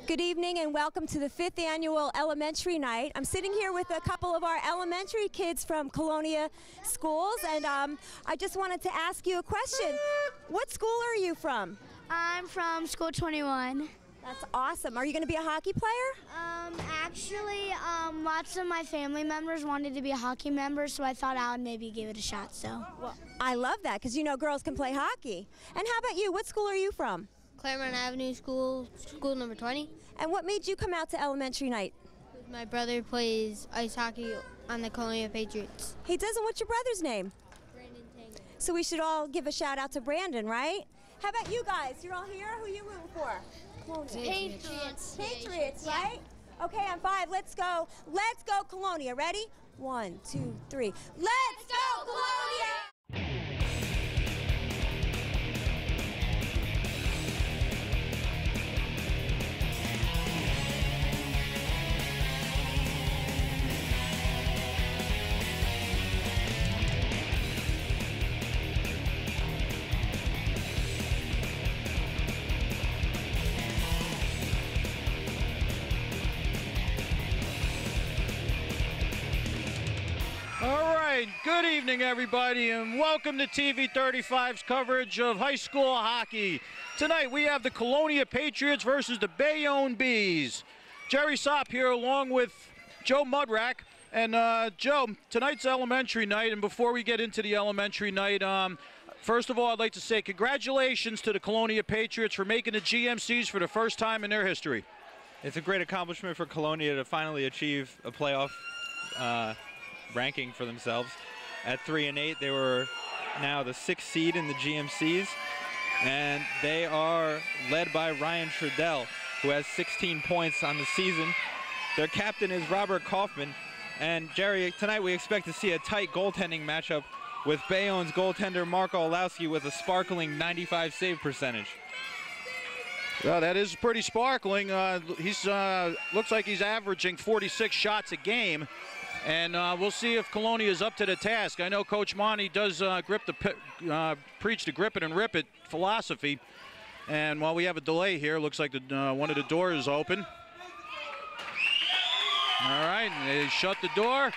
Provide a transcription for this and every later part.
Good evening and welcome to the 5th annual elementary night. I'm sitting here with a couple of our elementary kids from Colonia schools, and I just wanted to ask you a question. What school are you from? I'm from School 21. That's awesome. Are you going to be a hockey player? Actually, lots of my family members wanted to be a hockey member, so I thought I would maybe give it a shot. Well, I love that because you know girls can play hockey. And how about you? What school are you from? Claremont Avenue School, school number 20. And what made you come out to elementary night? My brother plays ice hockey on the Colonia Patriots. He does, and what's your brother's name? Brandon Tango. So we should all give a shout out to Brandon, right? How about you guys? You're all here? Who are you rooting for? Patriots. Patriots, right? Okay, on 5, let's go. Let's go, Colonia. Ready? 1, 2, 3. Let's go, Colonia! All right, good evening, everybody, and welcome to TV 35's coverage of high school hockey. Tonight, we have the Colonia Patriots versus the Bayonne Bees. Jerry Sopp here along with Joe Mudrack. And Joe, tonight's elementary night, and before we get into the elementary night, first of all, I'd like to say congratulations to the Colonia Patriots for making the GMCs for the first time in their history. It's a great accomplishment for Colonia to finally achieve a playoff ranking for themselves. At 3-8, they were now the 6th seed in the GMCs, and they are led by Ryan Trudell, who has 16 points on the season. Their captain is Robert Kaufman, and Jerry, tonight we expect to see a tight goaltending matchup with Bayonne's goaltender Marko Olowski with a sparkling 95 save percentage. Well, that is pretty sparkling. He's looks like he's averaging 46 shots a game. And we'll see if Colonia is up to the task. I know Coach Monty does preach the grip it and rip it philosophy. And while we have a delay here, looks like one of the doors is open. All right, they shut the door.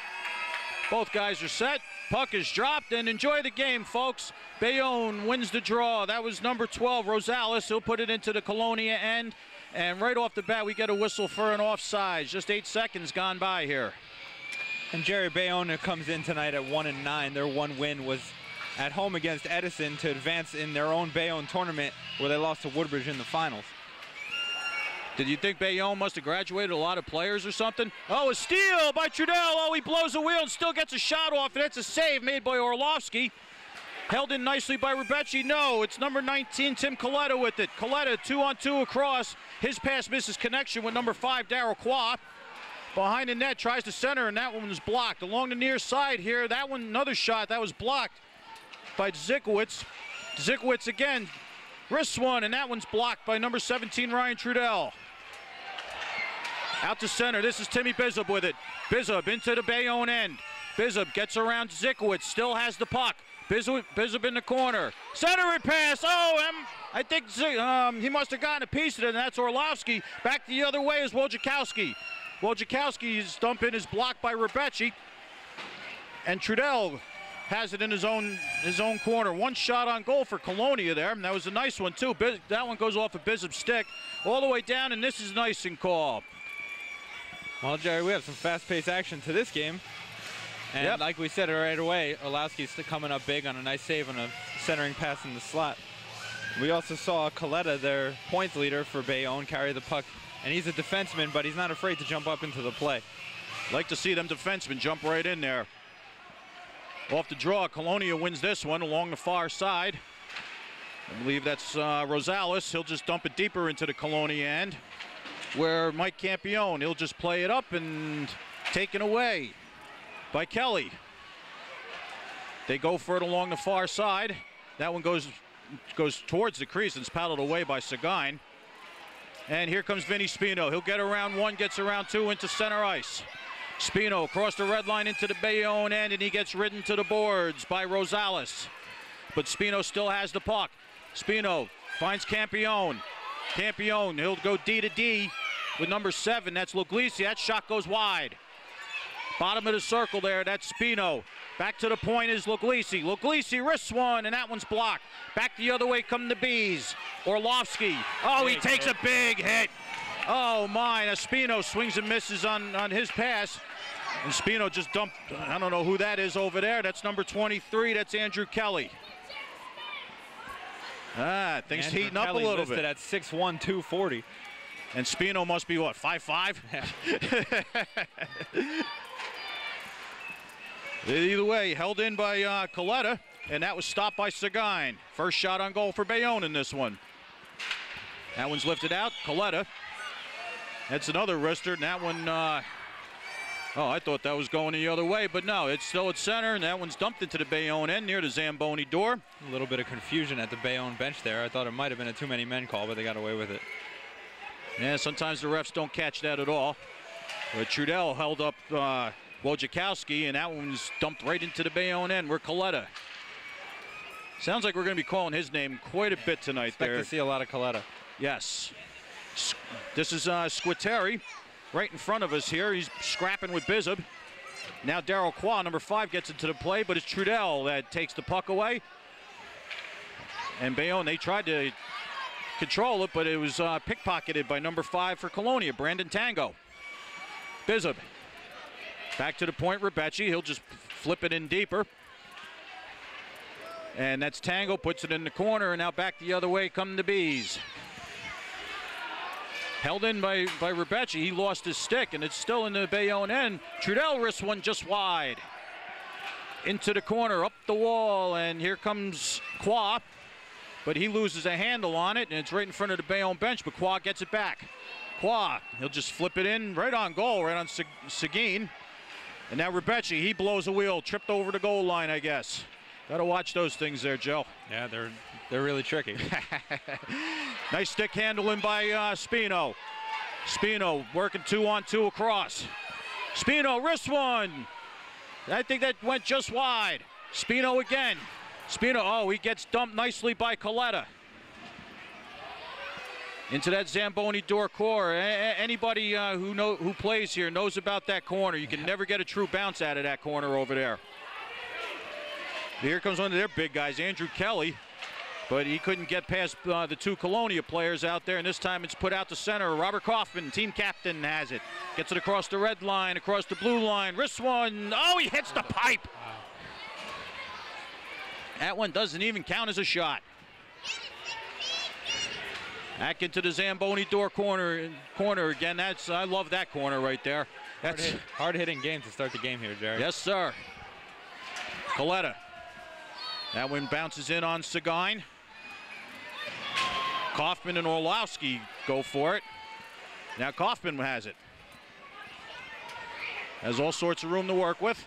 Both guys are set. Puck is dropped, and enjoy the game, folks. Bayonne wins the draw. That was number 12, Rosales. He'll put it into the Colonia end. And right off the bat, we get a whistle for an offside. Just 8 seconds gone by here. And Jerry, Bayonne comes in tonight at 1-9. Their one win was at home against Edison to advance in their own Bayonne tournament, where they lost to Woodbridge in the finals. Did you think Bayonne must have graduated a lot of players or something? Oh, a steal by Trudell. Oh, he blows a wheel and still gets a shot off, and it's a save made by Orlovsky. Held in nicely by Rebecci. No, it's number 19, Tim Coletta with it. Coletta 2-on-2 across. His pass misses connection with number 5, Darryl Qua. Behind the net, tries to center, and that one was blocked. Along the near side here, that one, another shot, that was blocked by Zikowitz. Zikowitz again, wrists one, and that one's blocked by number 17, Ryan Trudell. Out to center, this is Timmy Bizub with it. Bizub into the Bayonne end. Bizub gets around Zikowitz, still has the puck. Bizub in the corner. Center pass, I think he must have gotten a piece of it, and that's Orlovsky. Back the other way is Wojciechowski. Wojciechowski's dump in is blocked by Rebecci, and Trudell has it in his own corner. One shot on goal for Colonia there, and that was a nice one too. That one goes off a Bizub's stick all the way down, and this is nice and called. Well, Jerry, we have some fast-paced action to this game, and like we said right away, Orlowski's coming up big on a nice save on a centering pass in the slot. We also saw Coletta, their points leader for Bayonne, carry the puck. And he's a defenseman, but he's not afraid to jump up into the play. Like to see them defensemen jump right in there. Off the draw, Colonia wins this one along the far side. I believe that's Rosales. He'll just dump it deeper into the Colonia end, where Mike Campione, he'll just play it up and taken away by Kelly. They go for it along the far side. That one goes towards the crease and it's paddled away by Seguin. And here comes Vinny Spino. He'll get around one, gets around two into center ice. Spino across the red line into the Bayonne end, and he gets ridden to the boards by Rosales. But Spino still has the puck. Spino finds Campione. Campione, he'll go D to D. with number 7. That's Luglisi. That shot goes wide. Bottom of the circle there, that's Spino. Back to the point is Luglisi. Luglisi wrists one, and that one's blocked. Back the other way come the Bees. Orlovsky. Oh, he takes a big hit. Oh, my. Spino swings and misses on his pass. And Spino just dumped, I don't know who that is over there. That's number 23. That's Andrew Kelly. Things Andrew heating up Kelly a little listed bit. at 6'1", 240. And Spino must be, what, 5'5"? Either way, held in by Coletta, and that was stopped by Seguin. First shot on goal for Bayonne in this one. That one's lifted out. Coletta. That's another wrister, and that one, oh, I thought that was going the other way, but no, it's still at center, and that one's dumped into the Bayonne end near the Zamboni door. A little bit of confusion at the Bayonne bench there. I thought it might have been a too many men call, but they got away with it. Yeah, sometimes the refs don't catch that at all. But Trudell held up Wojciechowski, and that one was dumped right into the Bayonne end where Coletta. Sounds like we're going to be calling his name quite a bit tonight. Expect there. to see a lot of Coletta. Yes. This is Squitieri right in front of us here. He's scrapping with Bizub. Now Daryl Qua, number 5, gets into the play, but it's Trudell that takes the puck away. And Bayonne, they tried to control it, but it was pickpocketed by number 5 for Colonia, Brandon Tango. Bizub. Back to the point, Rebecci. He'll just flip it in deeper. And that's Tango, puts it in the corner, and now back the other way come the Bees. Held in by Rebecci. He lost his stick, and it's still in the Bayonne end. Trudell wrists one just wide. Into the corner, up the wall, and here comes Qua. But he loses a handle on it, and it's right in front of the Bayonne bench, but Qua gets it back. Qua, he'll just flip it in right on goal, right on Seguin. And now Rebecci, he blows a wheel, tripped over the goal line, I guess. Got to watch those things there, Joe. Yeah, they're really tricky. Nice stick handling by Spino. Spino working 2-on-2 across. Spino wrist one. I think that went just wide. Spino again. Spino, oh, he gets dumped nicely by Coletta. Into that Zamboni door core. Anybody who plays here knows about that corner. You can never get a true bounce out of that corner over there. Here comes one of their big guys, Andrew Kelly. But he couldn't get past the 2 Colonia players out there, and this time it's put out to center. Robert Kaufman, team captain, has it. Gets it across the red line, across the blue line. Wrists one. Oh, he hits the pipe. That one doesn't even count as a shot. Back into the Zamboni door corner again. I love that corner right there. That's hard-hitting game to start the game here, Jerry. Yes, sir. Coletta. That one bounces in on Seguin. Kaufman and Orlowski go for it. Now Kaufman has it. Has all sorts of room to work with.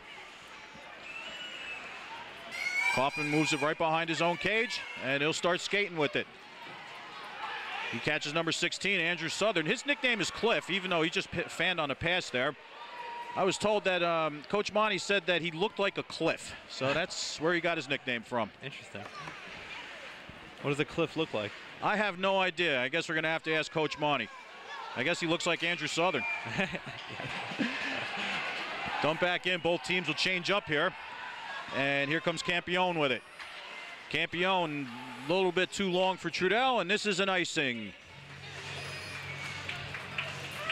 Kaufman moves it right behind his own cage, and he'll start skating with it. He catches number 16, Andrew Southern. His nickname is Cliff, even though he just fanned on a pass there. I was told that Coach Monty said that he looked like a cliff, so that's where he got his nickname from. Interesting. What does a cliff look like? I have no idea. I guess we're going to have to ask Coach Monty. I guess he looks like Andrew Southern. Dump back in. Both teams will change up here. And here comes Campione with it. Campione, a little bit too long for Trudell, and this is an icing.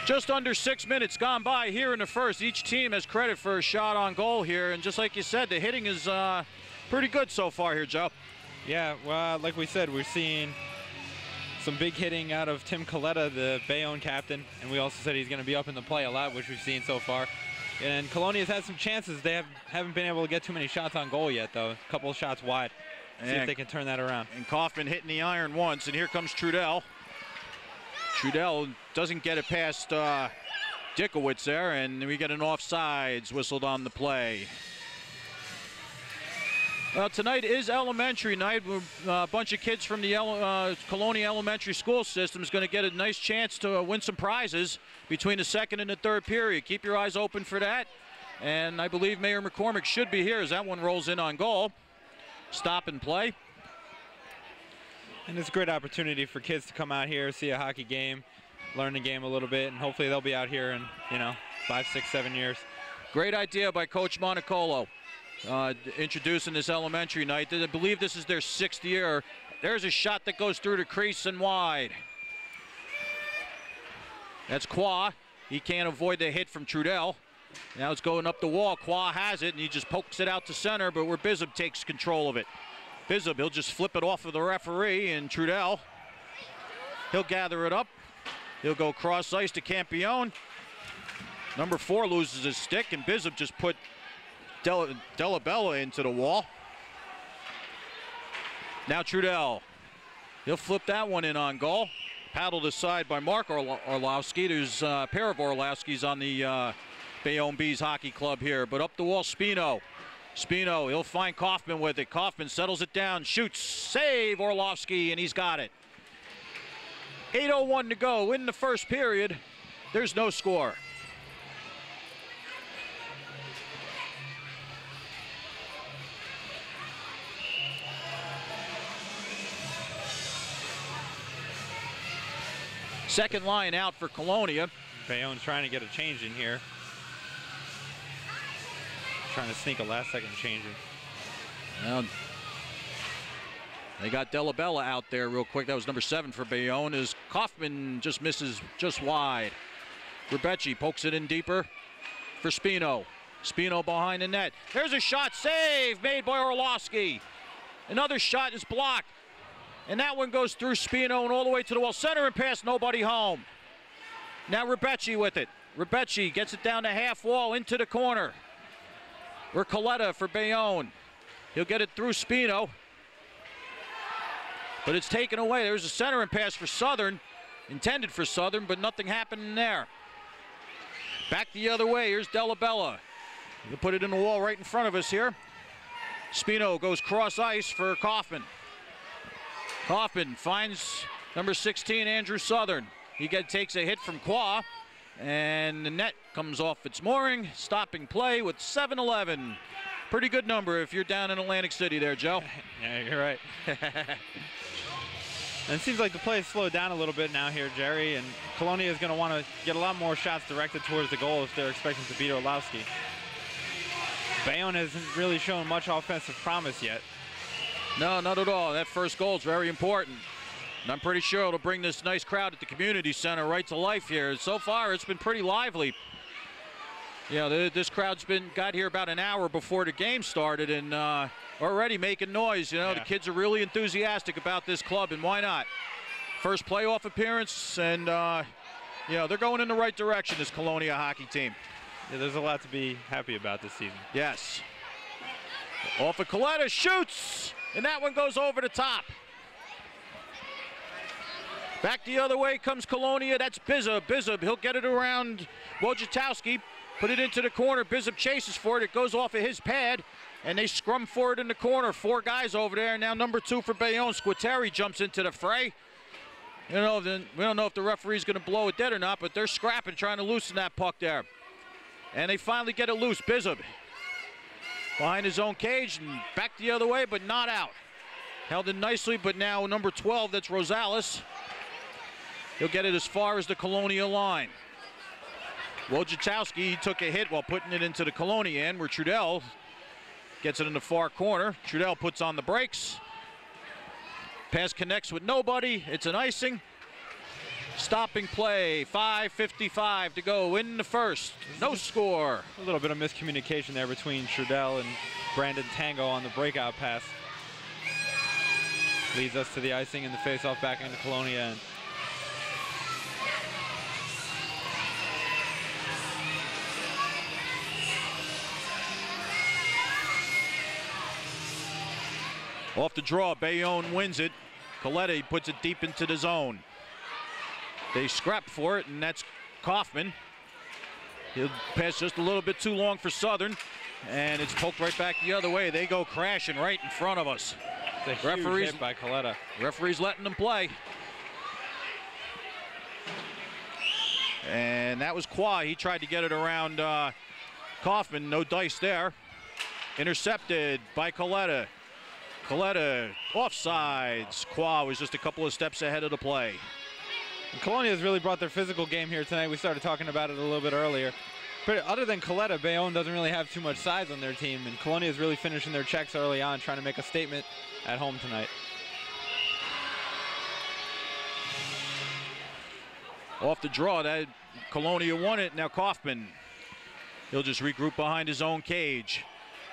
Just under 6 minutes gone by here in the first. Each team has credit for a shot on goal here, and just like you said, the hitting is pretty good so far here, Joe. Yeah, well, like we said, we're seeing some big hitting out of Tim Coletta, the Bayonne captain, and we also said he's going to be up in the play a lot, which we've seen so far. And Colonia's had some chances. They haven't been able to get too many shots on goal yet, though. A couple of shots wide. See if they can turn that around. And Kaufman hitting the iron once, and here comes Trudell. Trudell doesn't get it past Dickowitz there, and we get an offsides whistled on the play. Well, tonight is elementary night. A bunch of kids from the Colonia Elementary School system is going to get a nice chance to win some prizes between the second and the third period. Keep your eyes open for that. And I believe Mayor McCormick should be here as that one rolls in on goal. Stop and play. And it's a great opportunity for kids to come out here, see a hockey game, learn the game a little bit, and hopefully they'll be out here in, 5, 6, 7 years. Great idea by Coach Montecolo, introducing this elementary night. I believe this is their 6th year. There's a shot that goes through the crease and wide. That's Qua. He can't avoid the hit from Trudell. Now it's going up the wall. Qua has it, and he just pokes it out to center, but where Bizub takes control of it. Bizub, he'll just flip it off of the referee, and Trudell, he'll gather it up. He'll go cross ice to Campione. Number 4 loses his stick, and Bizub just put Della Bella into the wall. Now Trudell, he'll flip that one in on goal. Paddled aside by Mark Orlowski. There's a pair of Orlowskis on the Bayonne Bees Hockey Club here, but up the wall, Spino. Spino, he'll find Kaufman with it. Kaufman settles it down, shoots, save Orlowski, and he's got it. 8:01 to go in the first period. There's no score. Second line out for Colonia. Bayonne's trying to get a change in here. Trying to sneak a last-second change in. Well, they got Della Bella out there real quick. That was number 7 for Bayonne, as Kaufman just misses just wide. Rebecci pokes it in deeper for Spino. Spino behind the net. There's a shot, save made by Orlowski. Another shot is blocked. And that one goes through Spino and all the way to the wall. Center and pass, nobody home. Now Rebecci with it. Rebecci gets it down the half wall into the corner. Coletta for Bayonne. He'll get it through Spino. But it's taken away. There's a center and pass for Southern. Intended for Southern, but nothing happened there. Back the other way. Here's Della Bella. He'll put it in the wall right in front of us here. Spino goes cross ice for Kaufman. Kaufman finds number 16, Andrew Southern. He takes a hit from Qua, and the net comes off its mooring, stopping play with 7:11. Pretty good number if you're down in Atlantic City there, Joe. Yeah, you're right. And it seems like the play has slowed down a little bit now here, Jerry, and Colonia is going to want to get a lot more shots directed towards the goal if they're expecting to beat Orlowski. Bayonne hasn't really shown much offensive promise yet. No, not at all. That first goal is very important. And I'm pretty sure it'll bring this nice crowd at the community center right to life here. So far, it's been pretty lively. You know, this crowd's got here about an hour before the game started, and already making noise. You know, The kids are really enthusiastic about this club, and why not? First playoff appearance, and they're going in the right direction, this Colonia hockey team. Yeah, there's a lot to be happy about this season. Yes. Off of Coletta, shoots, and that one goes over the top. Back the other way comes Colonia. That's Bizub. Bizub, he'll get it around Wojciechowski. Put it into the corner. Bizub chases for it. It goes off of his pad, and they scrum for it in the corner. 4 guys over there. And now number 2 for Bayonne, Squateri, jumps into the fray. We don't know if the referee's going to blow it dead or not, but they're scrapping, trying to loosen that puck there. And they finally get it loose. Bizub behind his own cage and back the other way, but not out. Held in nicely, but now number 12, that's Rosales. He'll get it as far as the Colonia line. Wojciechowski, he took a hit while putting it into the Colonia end, where Trudell gets it in the far corner. Trudell puts on the brakes. Pass connects with nobody. It's an icing. Stopping play. 5:55 to go in the first. No score. A little bit of miscommunication there between Trudell and Brandon Tango on the breakout pass. Leads us to the icing and the face-off back into Colonia end. Off the draw, Bayonne wins it. Coletta puts it deep into the zone. They scrap for it, and that's Kaufman. He'll pass just a little bit too long for Southern, and it's poked right back the other way. They go crashing right in front of us. It's a huge hit by Coletta. Referee's letting them play. And that was Qua. He tried to get it around Kaufman. No dice there. Intercepted by Coletta. Coletta offsides. Qua was just a couple of steps ahead of the play. And Colonia has really brought their physical game here tonight. We started talking about it a little bit earlier. But other than Coletta, Bayonne doesn't really have too much size on their team, and Colonia is really finishing their checks early on, trying to make a statement at home tonight. Off the draw, that Colonia won it. Now Kaufman, he'll just regroup behind his own cage.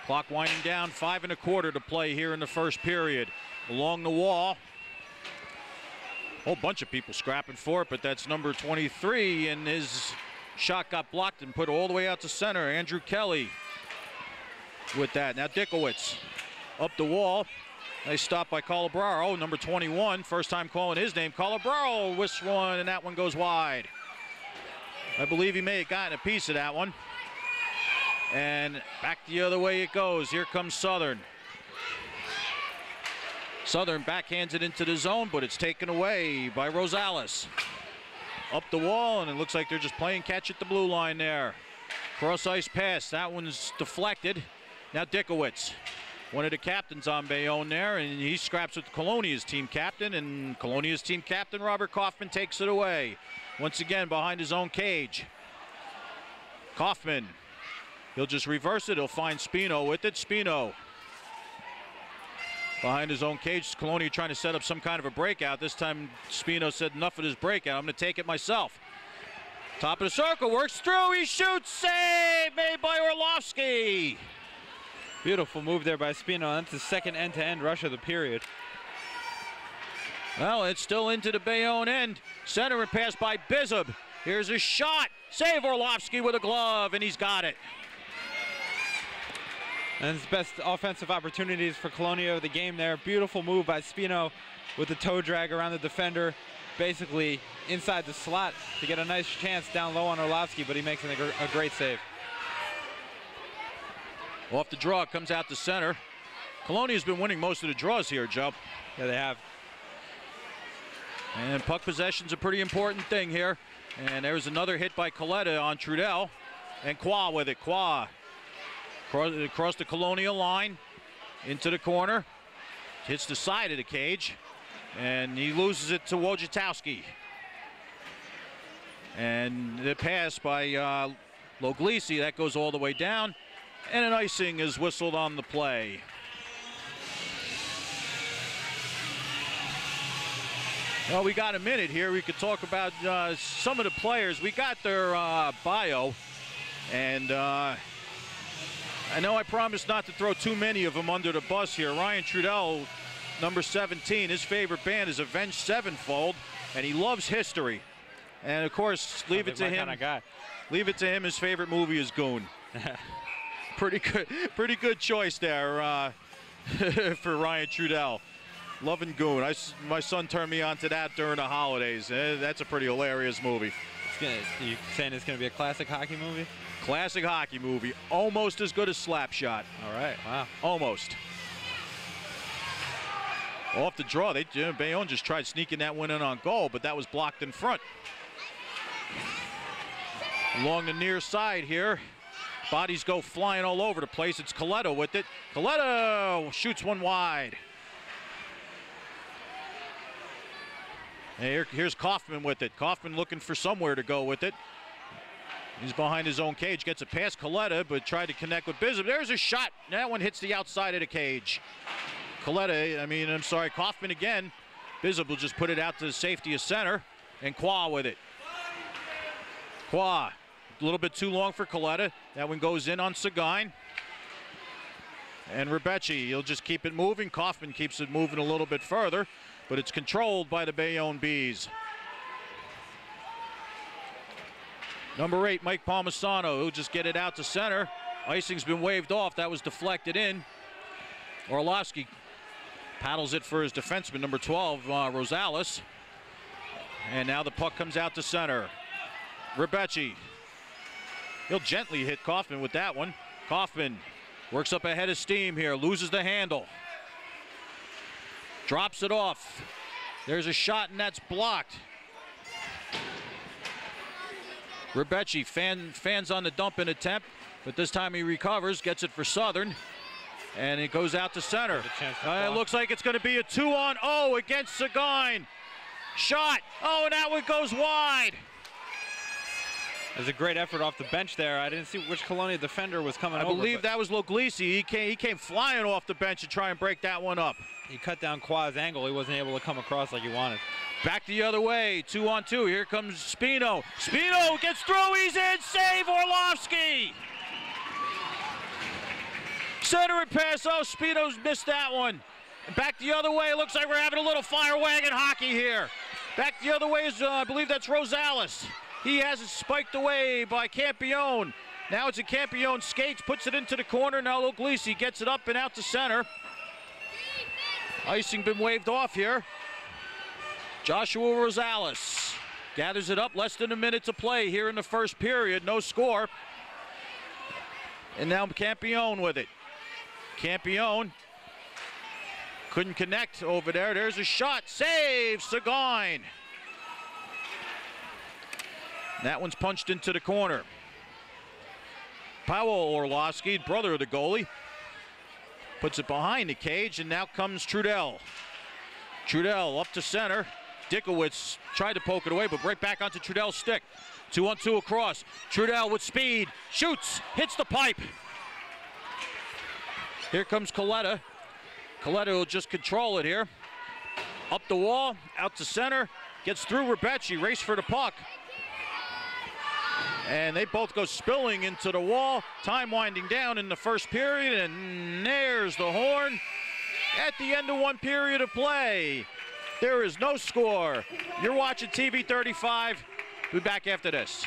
Clock winding down, 5 1/4 to play here in the first period. Along the wall, a whole bunch of people scrapping for it, but that's number 23, and his shot got blocked and put all the way out to center. Andrew Kelly with that. Now Dickowitz up the wall. Nice stop by Calabraro, number 21. First time calling his name. Calabraro whisks one, and that one goes wide. I believe he may have gotten a piece of that one. And back the other way it goes. Here comes Southern. Southern backhands it into the zone, but it's taken away by Rosales. Up the wall, and it looks like they're just playing catch at the blue line there. Cross ice pass. That one's deflected. Now Dickowitz, one of the captains on Bayonne there, and he scraps with Colonia's team captain, and Colonia's team captain Robert Kaufman takes it away. Once again behind his own cage. Kaufman, he'll just reverse it. He'll find Spino with it. Spino behind his own cage. Colonia trying to set up some kind of a breakout. This time Spino said enough of this breakout. I'm going to take it myself. Top of the circle, works through, he shoots, save made by Orlovsky. Beautiful move there by Spino. That's his second end-to-end rush of the period. Well, it's still into the Bayonne end. Center and pass by Bizub. Here's a shot. Save Orlovsky with a glove, and he's got it. And his best offensive opportunities for Colonia of the game there. Beautiful move by Spino with the toe drag around the defender, basically inside the slot to get a nice chance down low on Orlovsky, but he makes a great save. Off the draw, comes out to center. Colonia's been winning most of the draws here, Joe. Yeah, they have. And puck possession's a pretty important thing here. And there's another hit by Coletta on Trudell. And Qua with it. Qua across the Colonia line, into the corner. Hits the side of the cage. And he loses it to Wojciechowski. And the pass by Loglisi, that goes all the way down. And an icing is whistled on the play. Well, we got a minute here. We could talk about some of the players. We got their bio, and I know I promised not to throw too many of them under the bus here. Ryan Trudell, number 17, his favorite band is Avenged Sevenfold, and he loves history. And of course, leave it to him. Kind of guy. Leave it to him. His favorite movie is Goon. Pretty good choice there for Ryan Trudell. Loving Goon. My son turned me on to that during the holidays. That's a pretty hilarious movie. You saying it's going to be a classic hockey movie? Classic hockey movie. Almost as good as Slapshot. All right, wow. Almost. Off the draw, Bayonne just tried sneaking that one in on goal, but that was blocked in front. Along the near side here. Bodies go flying all over the place. It's Coletta with it. Coletta shoots one wide. And here's Kaufman with it. Kaufman looking for somewhere to go with it. He's behind his own cage. Gets it past Coletta, but tried to connect with Bizub. There's a shot. That one hits the outside of the cage. Kaufman again. Bizub will just put it out to the safety of center. And Qua with it. Qua. A little bit too long for Coletta. That one goes in on Seguin. And Rebecci, he'll just keep it moving. Kaufman keeps it moving a little bit further, but it's controlled by the Bayonne Bees. Number 8, Mike Palmisano, he'll just get it out to center. Icing's been waved off. That was deflected in. Orlovsky paddles it for his defenseman, number 12, Rosales. And now the puck comes out to center. Rebecci. He'll gently hit Kaufman with that one. Kaufman works up ahead of steam here, loses the handle. Drops it off. There's a shot, and that's blocked. Rebecci fans on the dump-in attempt, but this time he recovers, gets it for Southern, and it goes out to center. It looks like it's going to be a 2-on-0 against Seguin. Shot. Oh, and that one goes wide. There's a great effort off the bench there. I didn't see which Colonia defender was coming over. I believe that was Loglisi. He came flying off the bench to try and break that one up. He cut down Qua's angle. He wasn't able to come across like he wanted. Back the other way, 2-on-2. Here comes Spino. Spino gets through. He's in. Save Orlovsky. Center and pass. Oh, Spino's missed that one. Back the other way. Looks like we're having a little fire wagon hockey here. Back the other way is, I believe that's Rosales. He has it spiked away by Campione. Now it's a Campione skates, puts it into the corner. Now Loglisi gets it up and out to center. Icing been waved off here. Joshua Rosales gathers it up, less than a minute to play here in the first period. No score. And now Campione with it. Campione couldn't connect over there. There's a shot. Save, Seguin. That one's punched into the corner. Powell Orlovsky, brother of the goalie, puts it behind the cage, and now comes Trudell. Trudell up to center. Dikowitz tried to poke it away, but right back onto Trudell's stick. 2-on-2 across. Trudell with speed, shoots, hits the pipe. Here comes Coletta. Coletta will just control it here. Up the wall, out to center, gets through Rebecci, race for the puck. And they both go spilling into the wall. Time winding down in the first period, and there's the horn. At the end of one period of play, there is no score. You're watching TV 35. We'll be back after this.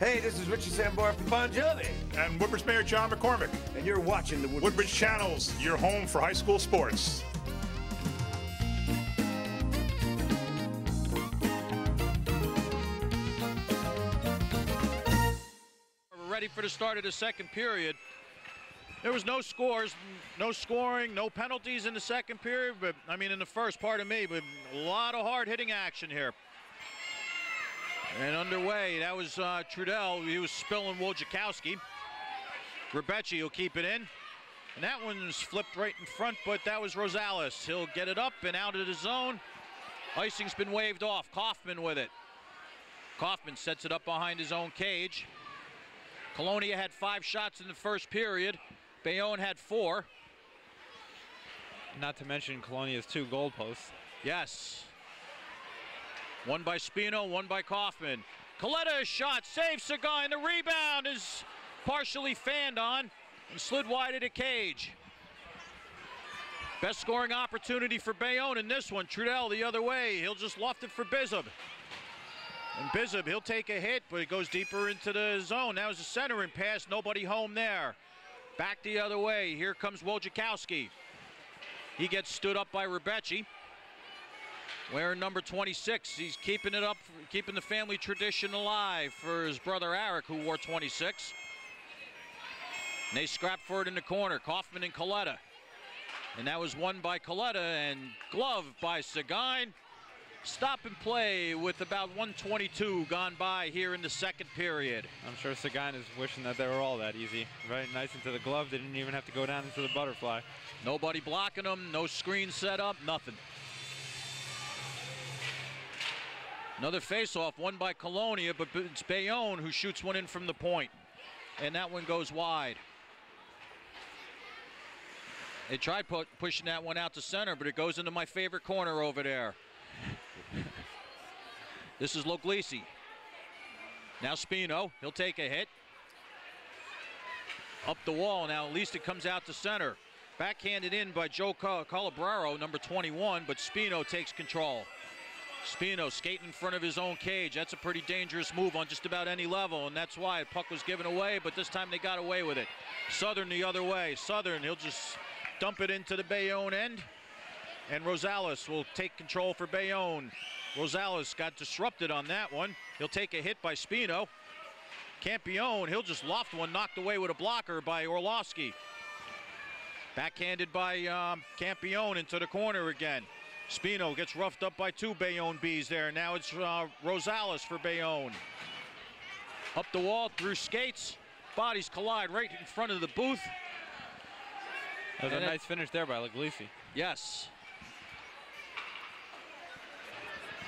Hey, this is Richie Sambor from Bon Jovi. And Woodbridge Mayor John McCormick. And you're watching the Woodbridge Channels, your home for high school sports. We're ready for the start of the second period. There was no scores, no scoring, no penalties in the second period, but I mean in the first, pardon me, but a lot of hard-hitting action here. And underway, that was Trudell. He was spilling Wojciechowski. Rebecci will keep it in. And that one's flipped right in front, but that was Rosales. He'll get it up and out of the zone. Icing's been waved off. Kaufman with it. Kaufman sets it up behind his own cage. Colonia had 5 shots in the first period. Bayonne had 4. Not to mention Colonia's 2 goal posts. Yes. One by Spino, one by Kaufman. Coletta shot, save Seguin. The rebound is partially fanned on and slid wide of the cage. Best scoring opportunity for Bayonne in this one. Trudell the other way. He'll just loft it for Bizub. And Bizub, he'll take a hit, but it goes deeper into the zone. That was a centering pass, nobody home there. Back the other way. Here comes Wojciechowski. He gets stood up by Rebecci. Wearing number 26, he's keeping it up, keeping the family tradition alive for his brother Eric, who wore 26. And they scrap for it in the corner, Kaufman and Coletta. And that was won by Coletta and gloved by Seguin. Stop and play with about 1:22 gone by here in the second period. I'm sure Seguin is wishing that they were all that easy. Right, nice into the glove, they didn't even have to go down into the butterfly. Nobody blocking them, no screen set up, nothing. Another face-off, won by Colonia, but it's Bayonne who shoots one in from the point. And that one goes wide. They tried pushing that one out to center, but it goes into my favorite corner over there. This is Loglisi. Now Spino, he'll take a hit. Up the wall, now at least it comes out to center. Backhanded in by Joe Calabraro, number 21, but Spino takes control. Spino skating in front of his own cage. That's a pretty dangerous move on just about any level, and that's why the puck was given away, but this time they got away with it. Southern the other way. Southern, he'll just dump it into the Bayonne end, and Rosales will take control for Bayonne. Rosales got disrupted on that one. He'll take a hit by Spino. Campione, he'll just loft one, knocked away with a blocker by Orlovsky. Backhanded by Campione into the corner again. Spino gets roughed up by 2 Bayonne Bees there. Now it's Rosales for Bayonne. Up the wall, through skates. Bodies collide right in front of the booth. That was a nice finish there by Loglisi. Yes.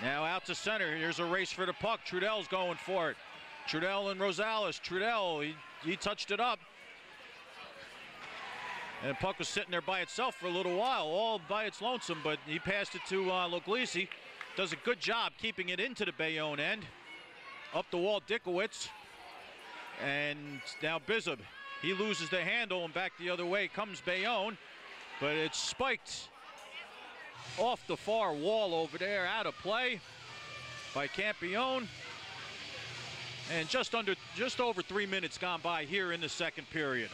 Now out to center. Here's a race for the puck. Trudell's going for it. Trudell and Rosales. Trudell, he touched it up. And the puck was sitting there by itself for a little while, all by its lonesome, but he passed it to Loglisi. Does a good job keeping it into the Bayonne end. Up the wall, Dikowicz. And now Bizub. He loses the handle, and back the other way comes Bayonne. But it's spiked off the far wall over there, out of play by Campione. And just over 3 minutes gone by here in the second period.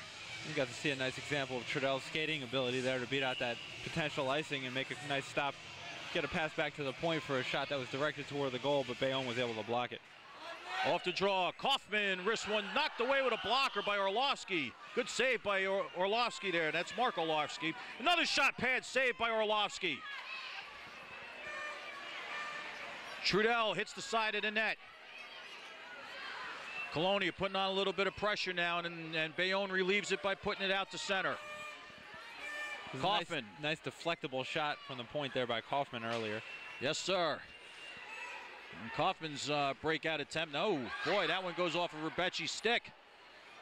You got to see a nice example of Trudell's skating ability there to beat out that potential icing and make a nice stop. Get a pass back to the point for a shot that was directed toward the goal, but Bayonne was able to block it. Off the draw, Kaufman, wrist one, knocked away with a blocker by Orlovsky. Good save by Orlovsky there. That's Mark Orlovsky. Another shot pad saved by Orlovsky. Trudell hits the side of the net. Colonia putting on a little bit of pressure now, and Bayonne relieves it by putting it out to center. Kaufman. Nice deflectable shot from the point there by Kaufman earlier. Yes, sir. And Kaufman's breakout attempt. No, boy, that one goes off of Rebecci's stick.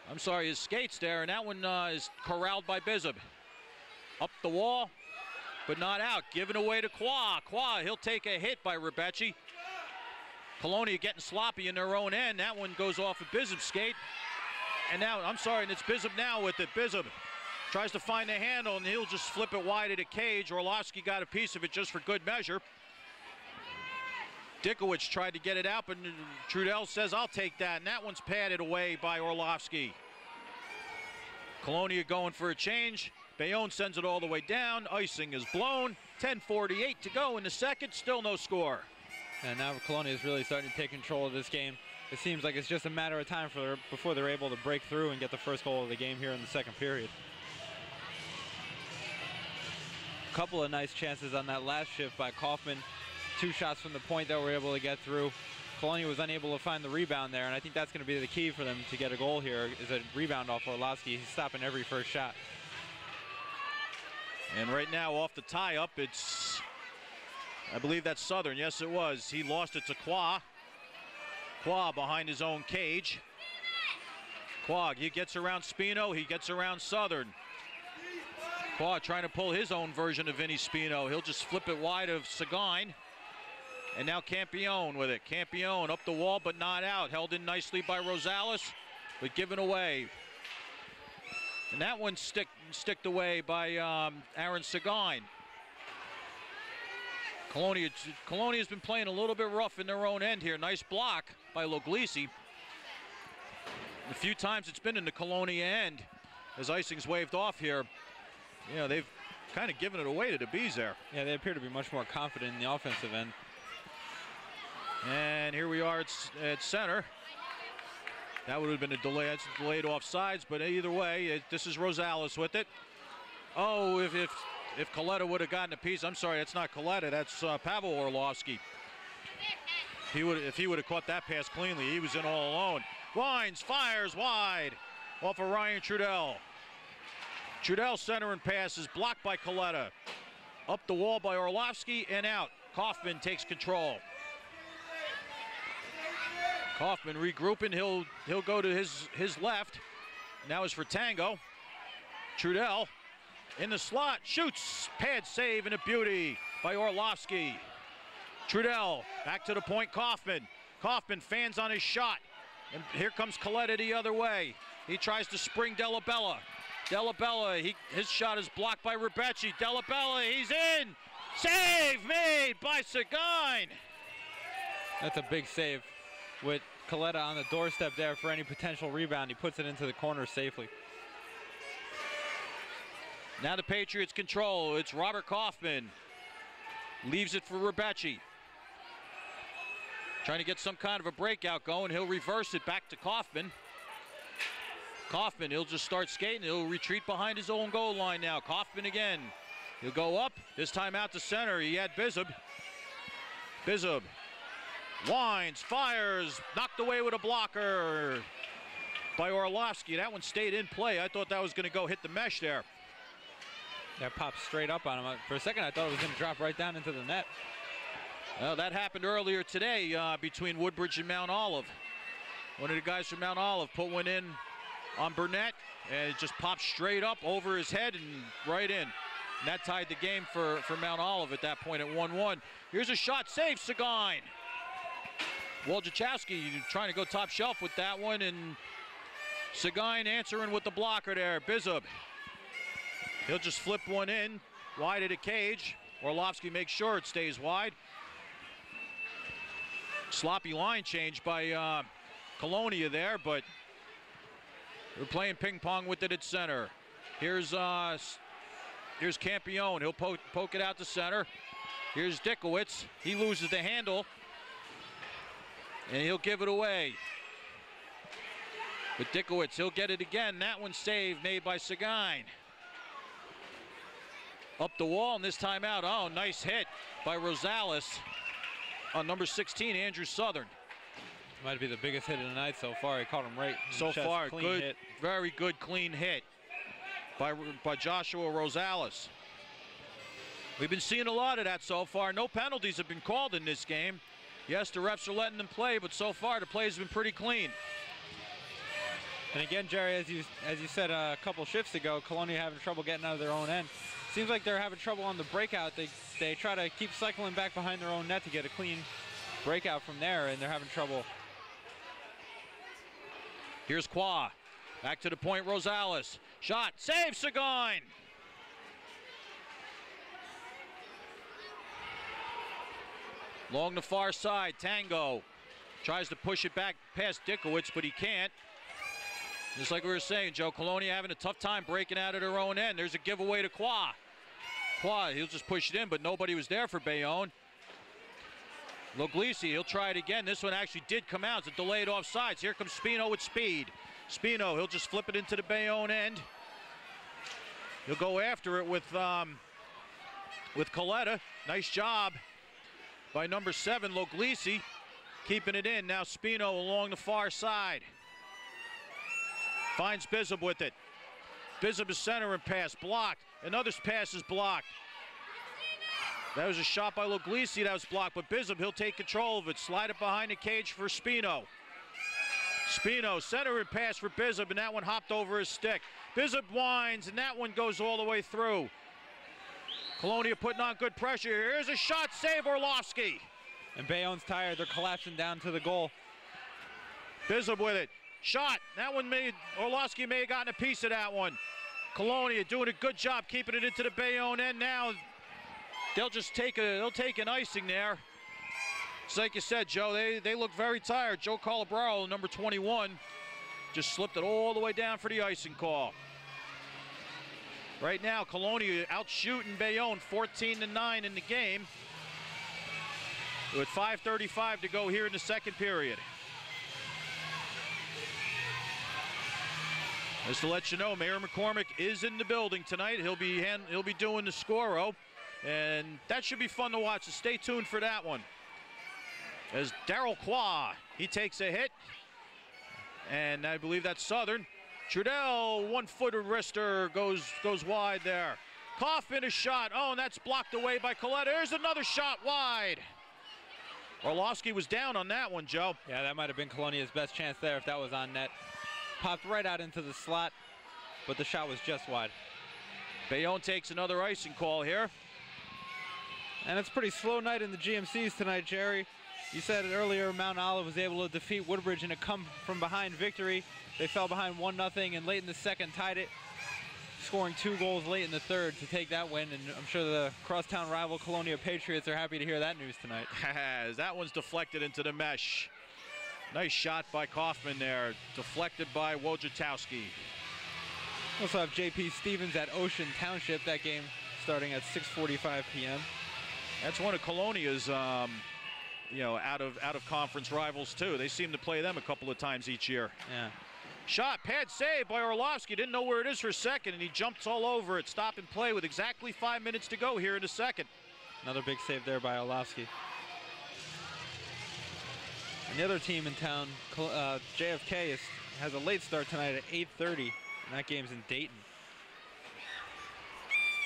I'm sorry, his skates there, and that one is corralled by Bizub. Up the wall, but not out. Given away to Qua. Qua, he'll take a hit by Rebecci. Colonia getting sloppy in their own end. That one goes off of Bizub's skate. And now, I'm sorry, and it's Bizub now with it. Bizub tries to find the handle, and he'll just flip it wide of the cage. Orlovsky got a piece of it just for good measure. Dikowicz tried to get it out, but Trudell says, I'll take that. And that one's padded away by Orlovsky. Colonia going for a change. Bayonne sends it all the way down. Icing is blown. 10:48 to go in the second. Still no score. And now Colonia is really starting to take control of this game. It seems like it's just a matter of time before they're able to break through and get the first goal of the game here in the second period. A couple of nice chances on that last shift by Kaufman. 2 shots from the point that were able to get through. Colonia was unable to find the rebound there, and I think that's going to be the key for them to get a goal here, is a rebound off Orlovsky. He's stopping every first shot. And right now off the tie-up, it's, I believe that's Southern. Yes, it was. He lost it to Qua. Qua behind his own cage. Qua, he gets around Spino. He gets around Southern. Qua trying to pull his own version of Vinny Spino. He'll just flip it wide of Seguin. And now Campione with it. Campione up the wall, but not out. Held in nicely by Rosales, but given away. And that one sticked away by Aaron Seguin. Colonia's been playing a little bit rough in their own end here. Nice block by Loglisi. A few times it's been in the Colonia end as icing's waved off here. You know, they've kind of given it away to the Bees there. Yeah, they appear to be much more confident in the offensive end. And here we are at center. That would have been a delay. It's delayed offsides, but either way, this is Rosales with it. Oh, if Coletta would have gotten a piece, I'm sorry, that's not Coletta, that's Pavel Orlovsky. If he would have caught that pass cleanly, he was in all alone. Wines fires wide off of Ryan Trudell. Trudell center and passes, blocked by Coletta. Up the wall by Orlovsky and out. Kaufman takes control. Kaufman regrouping, he'll go to his left. Now is for Tango. Trudell in the slot, shoots, pad save and a beauty by Orlovsky. Trudell back to the point, Kaufman. Kaufman fans on his shot. And here comes Coletta the other way. He tries to spring Della Bella. Della Bella, his shot is blocked by Rebecci. Della Bella, he's in! Save made by Seguin! That's a big save with Coletta on the doorstep there for any potential rebound. He puts it into the corner safely. Now the Patriots control. It's Robert Kaufman. Leaves it for Rebecci. Trying to get some kind of a breakout going. He'll reverse it back to Kaufman. Kaufman, he'll just start skating. He'll retreat behind his own goal line now. Kaufman again. He'll go up. This time out to center. He had Bizub. Bizub. Wines, fires, knocked away with a blocker by Orlovsky. That one stayed in play. I thought that was going to go hit the mesh there. That popped straight up on him. For a second, I thought it was going to drop right down into the net. That happened earlier today between Woodbridge and Mount Olive. One of the guys from Mount Olive put one in on Burnett, and it just popped straight up over his head and right in. And that tied the game for Mount Olive at that point at 1-1. Here's a shot, save, Seguin. Wojciechowski trying to go top shelf with that one, and Seguin answering with the blocker there. Bizub. He'll just flip one in, wide of the cage. Orlovsky makes sure it stays wide. Sloppy line change by Colonia there, but we're playing ping pong with it at center. Here's Campione. He'll poke it out to center. Here's Dickowitz. He loses the handle, and he'll give it away. But Dickowitz, he'll get it again. That one saved, made by Seguin. Up the wall, and this time out. Oh, nice hit by Rosales on number 16, Andrew Southern. Might be the biggest hit of the night so far. He caught him right in so the chest. far. Clean Good, hit. very good, clean hit by Joshua Rosales. We've been seeing a lot of that so far. No penalties have been called in this game. Yes, the refs are letting them play, but so far the play has been pretty clean. And again, Jerry, as you said a couple shifts ago, Colonia having trouble getting out of their own end. Seems like they're having trouble on the breakout. They try to keep cycling back behind their own net to get a clean breakout from there, and they're having trouble. Here's Qua. Back to the point, Rosales. Shot, save, Seguin. Along the far side, Tango tries to push it back past Dickowitz, but he can't. Just like we were saying, Joe, Colonia having a tough time breaking out of their own end. There's a giveaway to Qua. Qua, he'll just push it in, but nobody was there for Bayonne. Loglisi, he'll try it again. This one actually did come out. It's a delayed offsides. Here comes Spino with speed. Spino, he'll just flip it into the Bayonne end. He'll go after it with Coletta. Nice job by number 7, Loglisi, keeping it in. Now Spino along the far side. Finds Bizub with it. Bizub is center and pass, blocked. Another pass is blocked. That was a shot by Loglisi that was blocked, but Bizub, he'll take control of it. Slide it behind the cage for Spino. Spino, center and pass for Bizub, and that one hopped over his stick. Bizub winds, and that one goes all the way through. Colonia putting on good pressure. Here's a shot, save Orlovsky. And Bayonne's tired. They're collapsing down to the goal. Bizub with it. Shot. That one Orlovsky may have gotten a piece of that one. Colonia doing a good job keeping it into the Bayonne end now. They'll just take an icing there. It's like you said, Joe, they look very tired. Joe Calabraro, number 21, just slipped it all the way down for the icing call. Right now, Colonia out shooting Bayonne 14-9 in the game, with 5:35 to go here in the second period. Just to let you know, Mayor McCormick is in the building tonight. He'll be doing the score-o, and that should be fun to watch. So stay tuned for that one. As Darryl Qua, he takes a hit, and I believe that's Southern. Trudell, one-footed wrister, goes wide there. Kaufman a shot. Oh, and that's blocked away by Coletta. There's another shot wide. Orlovsky was down on that one, Joe. Yeah, that might have been Colonia's best chance there if that was on net. Popped right out into the slot, but the shot was just wide. Bayonne takes another icing call here. And it's a pretty slow night in the GMCs tonight, Jerry. You said it earlier, Mount Olive was able to defeat Woodbridge in a come-from-behind victory. They fell behind 1-0 and late in the second tied it, scoring 2 goals late in the third to take that win. And I'm sure the crosstown rival Colonia Patriots are happy to hear that news tonight. That one's deflected into the mesh. Nice shot by Kaufman there, deflected by Wojciechowski. Also have J.P. Stevens at Ocean Township. That game starting at 6:45 p.m. That's one of Colonia's out of conference rivals too. They seem to play them a couple of times each year. Yeah. Shot, pad save by Orlovsky. Didn't know where it is for a second, and he jumps all over it. Stop and play with exactly 5 minutes to go here in the second. Another big save there by Orlovsky. And the other team in town, JFK, has a late start tonight at 8:30, and that game's in Dayton.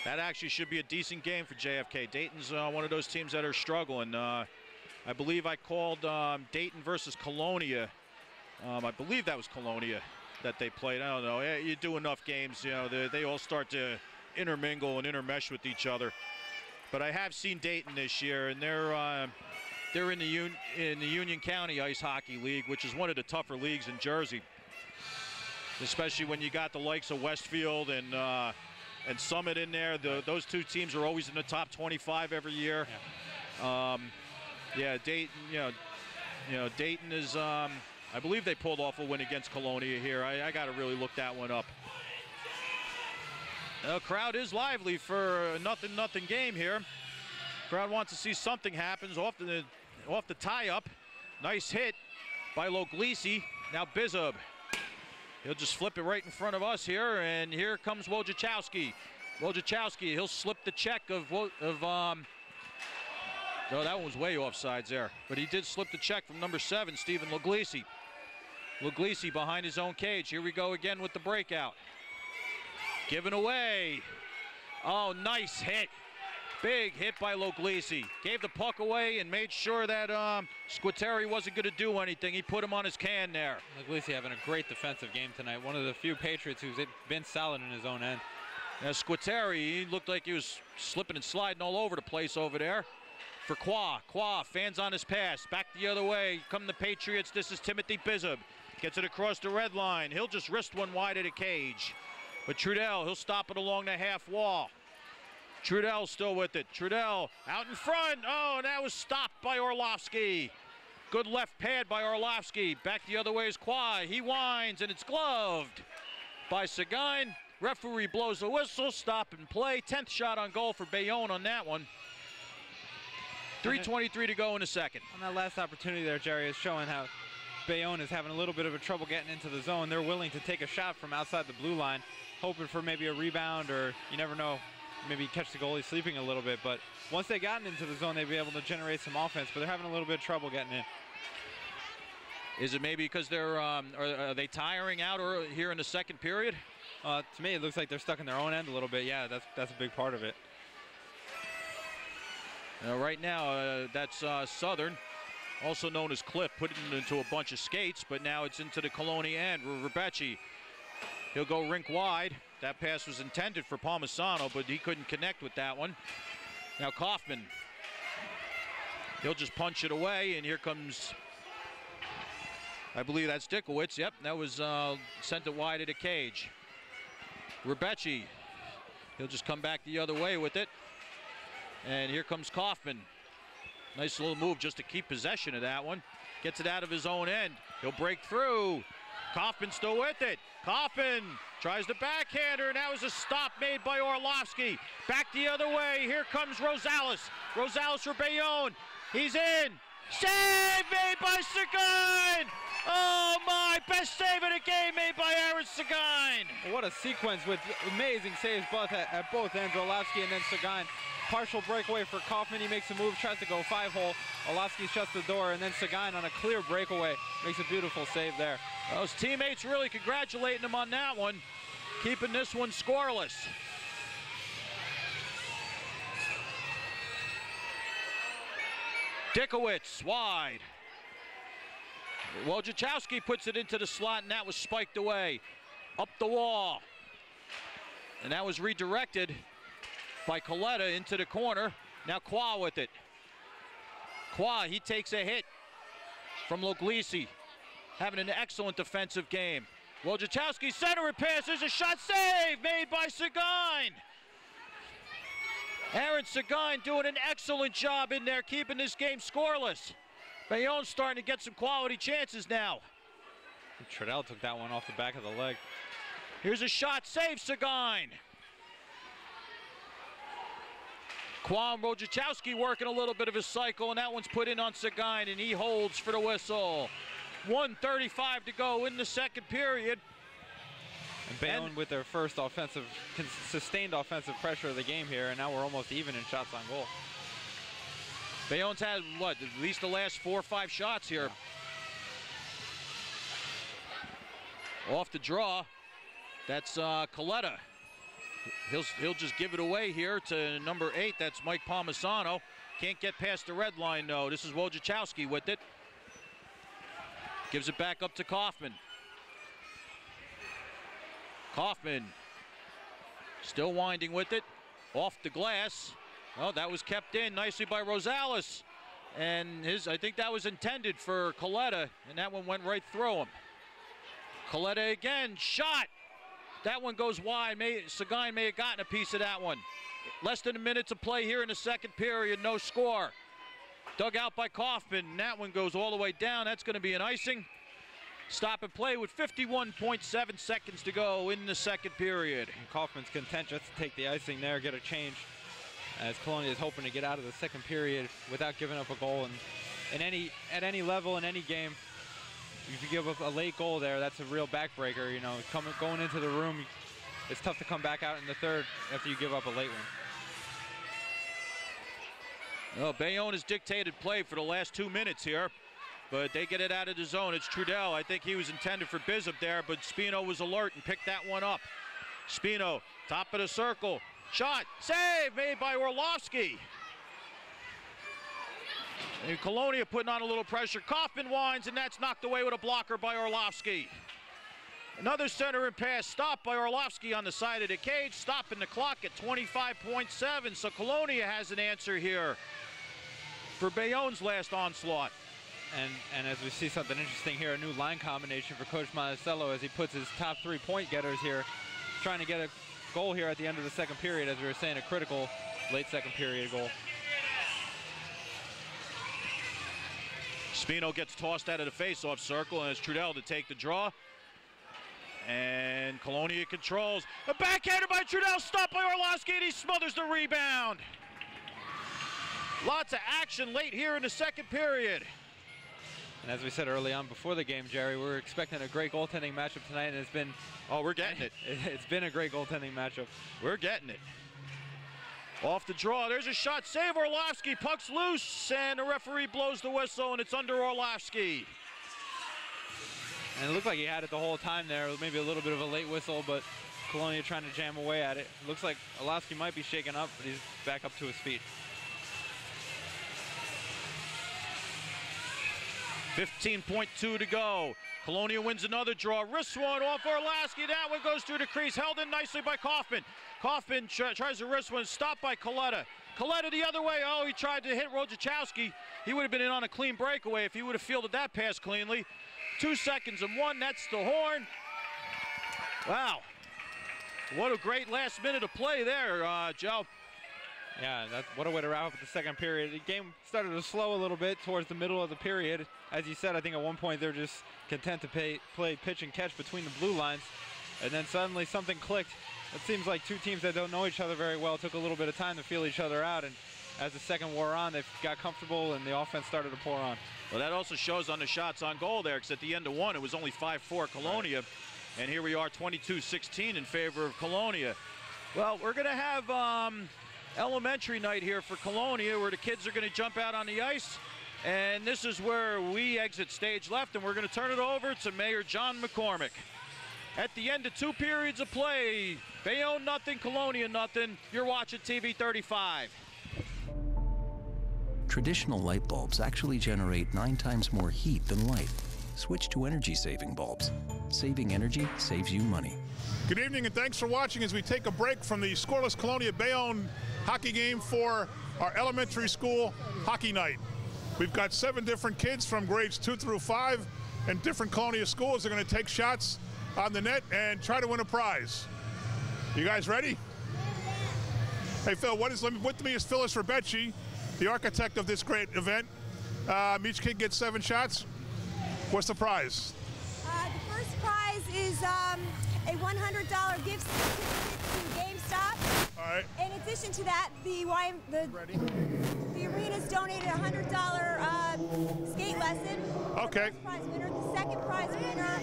That actually should be a decent game for JFK. Dayton's one of those teams that are struggling. I believe I called Dayton versus Colonia. I believe that was Colonia that they played. I don't know. You do enough games, you know, they all start to intermingle and intermesh with each other. But I have seen Dayton this year, and they're in the Union County Ice Hockey League, which is one of the tougher leagues in Jersey, especially when you got the likes of Westfield and Summit in there. Those two teams are always in the top 25 every year. Yeah, Dayton. You know, Dayton is. I believe they pulled off a win against Colonia here. I got to really look that one up. The crowd is lively for a 0-0 game here. Crowd wants to see something happens off the tie-up. Nice hit by Loglisi. Now Bizub. He'll just flip it right in front of us here, and here comes Wojciechowski. Wojciechowski, he'll slip the check oh, that one was way offsides there. But he did slip the check from number 7, Stephen Loglisi. Loglisi behind his own cage. Here we go again with the breakout. Given away. Oh, nice hit. Big hit by Loglisi. Gave the puck away and made sure that Squitieri wasn't going to do anything. He put him on his can there. Loglisi having a great defensive game tonight. One of the few Patriots who's been solid in his own end. Now Squitieri, he looked like he was slipping and sliding all over the place over there. For Qua. Qua fans on his pass. Back the other way. Come the Patriots. This is Timothy Bizub. Gets it across the red line. He'll just wrist one wide of the cage. But Trudell, he'll stop it along the half wall. Trudell still with it. Trudell out in front. Oh, and that was stopped by Orlovsky. Good left pad by Orlovsky. Back the other way is Qua. He winds, and it's gloved by Seguin. Referee blows the whistle. Stop and play. 10th shot on goal for Bayonne on that one. 3:23 to go in the second. On that last opportunity there, Jerry, is showing how Bayonne is having a little bit of a trouble getting into the zone. They're willing to take a shot from outside the blue line, hoping for maybe a rebound, or you never know, maybe catch the goalie sleeping a little bit. But once they gotten into the zone, they'd be able to generate some offense, but they're having a little bit of trouble getting in. Is it maybe because they're are they tiring out or here in the second period? To me, it looks like they're stuck in their own end a little bit. Yeah, that's a big part of it. Right now, that's Southern, also known as Cliff, putting it into a bunch of skates, but now it's into the Colonia end. Rebecci, he'll go rink wide. That pass was intended for Palmisano, but he couldn't connect with that one. Now Kaufman, he'll just punch it away, and here comes, I believe that's Dikowitz. Yep, that was sent it wide of the cage. Rebecci, he'll just come back the other way with it. And here comes Kaufman. Nice little move just to keep possession of that one. Gets it out of his own end. He'll break through. Kaufman still with it. Kaufman tries the backhander, and that was a stop made by Orlovsky. Back the other way. Here comes Rosales. Rosales for Bayonne. He's in. Save made by Seguin. Oh my, best save of the game made by Aaron Seguin. What a sequence with amazing saves at both ends. Orlovsky and then Seguin. Partial breakaway for Kaufman. He makes a move, tries to go 5-hole. Orlovsky shuts the door, and then Seguin on a clear breakaway makes a beautiful save there. Those teammates really congratulating him on that one, keeping this one scoreless. Dikowitz wide. Wojciechowski puts it into the slot, and that was spiked away. Up the wall. And that was redirected by Coletta into the corner. Now Qua with it. Qua, he takes a hit from Loglisi. Having an excellent defensive game. Wojciechowski center and pass. There's a shot save made by Seguin. Aaron Seguin doing an excellent job in there, keeping this game scoreless. Bayonne's starting to get some quality chances now. Trudell took that one off the back of the leg. Here's a shot, save Seguin. Kwam Wojciechowski working a little bit of his cycle, and that one's put in on Seguin, and he holds for the whistle. 1:35 to go in the second period. And Bayonne with their first sustained offensive pressure of the game here, and now we're almost even in shots on goal. Bayonne's had, what, at least the last 4 or 5 shots here. Yeah. Off the draw, that's Coletta. He'll just give it away here to number 8. That's Mike Palmisano. Can't get past the red line, though. This is Wojciechowski with it. Gives it back up to Kaufman. Kaufman still winding with it. Off the glass. Oh, that was kept in nicely by Rosales. And I think that was intended for Coletta, and that one went right through him. Coletta again, shot. That one goes wide. Seguin may have gotten a piece of that one. Less than a minute to play here in the second period, no score. Dug out by Kaufman, and that one goes all the way down. That's going to be an icing. Stop and play with 51.7 seconds to go in the second period. And Kaufman's content just to take the icing there, get a change, as Colonia is hoping to get out of the second period without giving up a goal. And at any level in any game, if you give up a late goal there, that's a real backbreaker. You know, going into the room, it's tough to come back out in the third after you give up a late one. Well, Bayonne has dictated play for the last 2 minutes here, but they get it out of the zone. It's Trudell. I think he was intended for Bishop there, but Spino was alert and picked that one up. Spino, top of the circle. Shot, save made by Orlovsky. And Colonia putting on a little pressure. Kaufman winds, and that's knocked away with a blocker by Orlovsky. Another center and pass stopped by Orlovsky on the side of the cage, stopping the clock at 25.7. So Colonia has an answer here for Bayonne's last onslaught. And as we see something interesting here, a new line combination for Coach Monticello as he puts his top 3 point getters here, trying to get a goal here at the end of the second period, as we were saying, a critical late second period goal. Spino gets tossed out of the face-off circle, and it's Trudell to take the draw. And Colonia controls. A backhander by Trudell, stopped by Orlovsky, and he smothers the rebound. Lots of action late here in the second period. And as we said early on before the game, Jerry, we're expecting a great goaltending matchup tonight, and it's been... Oh, we're getting it. It's been a great goaltending matchup. We're getting it. Off the draw, there's a shot, save Orlovsky, puck's loose, and the referee blows the whistle, and it's under Orlovsky. And it looked like he had it the whole time there, maybe a little bit of a late whistle, but Colonia trying to jam away at it. It looks like Orlovsky might be shaken up, but he's back up to his feet. 15.2 to go. Colonia wins another draw. Wrist one off Orlovsky. That one goes through the crease. Held in nicely by Kaufman. Kaufman tries to wrist one. Stopped by Coletta. Coletta the other way. Oh, he tried to hit Wojciechowski. He would have been in on a clean breakaway if he would have fielded that pass cleanly. 2 seconds and 1. That's the horn. Wow. What a great last minute of play there, Joe. Yeah, what a way to wrap up the second period. The game started to slow a little bit towards the middle of the period. As you said, I think at one point they're just content to play pitch and catch between the blue lines. And then suddenly something clicked. It seems like two teams that don't know each other very well took a little bit of time to feel each other out. And as the second wore on, they got comfortable and the offense started to pour on. Well, that also shows on the shots on goal there, because at the end of one, it was only 5-4 Colonia. Right. And here we are 22-16 in favor of Colonia. Well, we're going to have elementary night here for Colonia, where the kids are going to jump out on the ice. And this is where we exit stage left, and we're going to turn it over to Mayor John McCormick. At the end of 2 periods of play, Bayonne nothing, Colonia nothing. You're watching TV 35. Traditional light bulbs actually generate 9 times more heat than light. Switch to energy-saving bulbs. Saving energy saves you money. Good evening and thanks for watching as we take a break from the scoreless Colonia Bayonne hockey game for our elementary school hockey night. We've got 7 different kids from grades 2 through 5 and different Colonia schools. They're going to take shots on the net and try to win a prize. You guys ready? Hey Phil, with me is Phyllis Rebecci, the architect of this great event. Each kid gets 7 shots. What's the prize? The first prize is a $100 gift certificate to GameStop. All right. In addition to that, the arena's donated a $100 skate lesson. Okay. The first prize winner. The second prize winner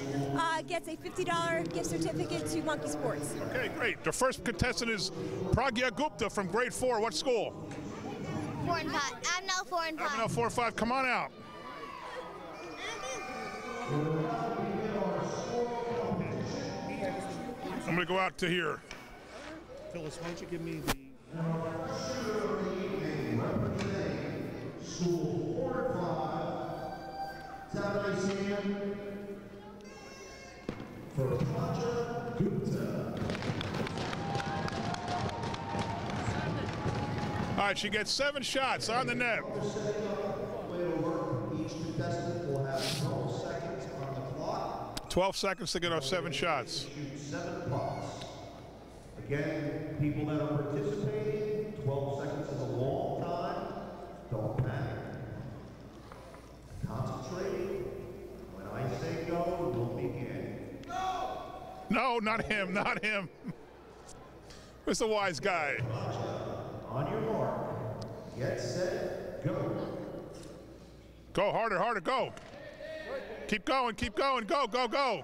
gets a $50 gift certificate to Monkey Sports. Okay, great. The first contestant is Pragya Gupta from grade 4. What school? 4 and 5. I'm now 4 and 5. I'm now 4 and 5. Come on out. I'm going to go out to here. Phyllis, why don't you give me the... School 4-5. Tabitha for Raja Gupta. All right, she gets 7 shots on the net. Each contestant will have 12 seconds on the clock. 12 seconds to get off 7 shots. Shoot 7 pucks. Again, people that are participating, 12 seconds is a long time. Don't panic. Concentrate. When I say go, we'll begin. Go! No, not him, not him. Who's the wise guy? On your mark. Get set, go. Go harder, harder, go. Keep going, go, go, go.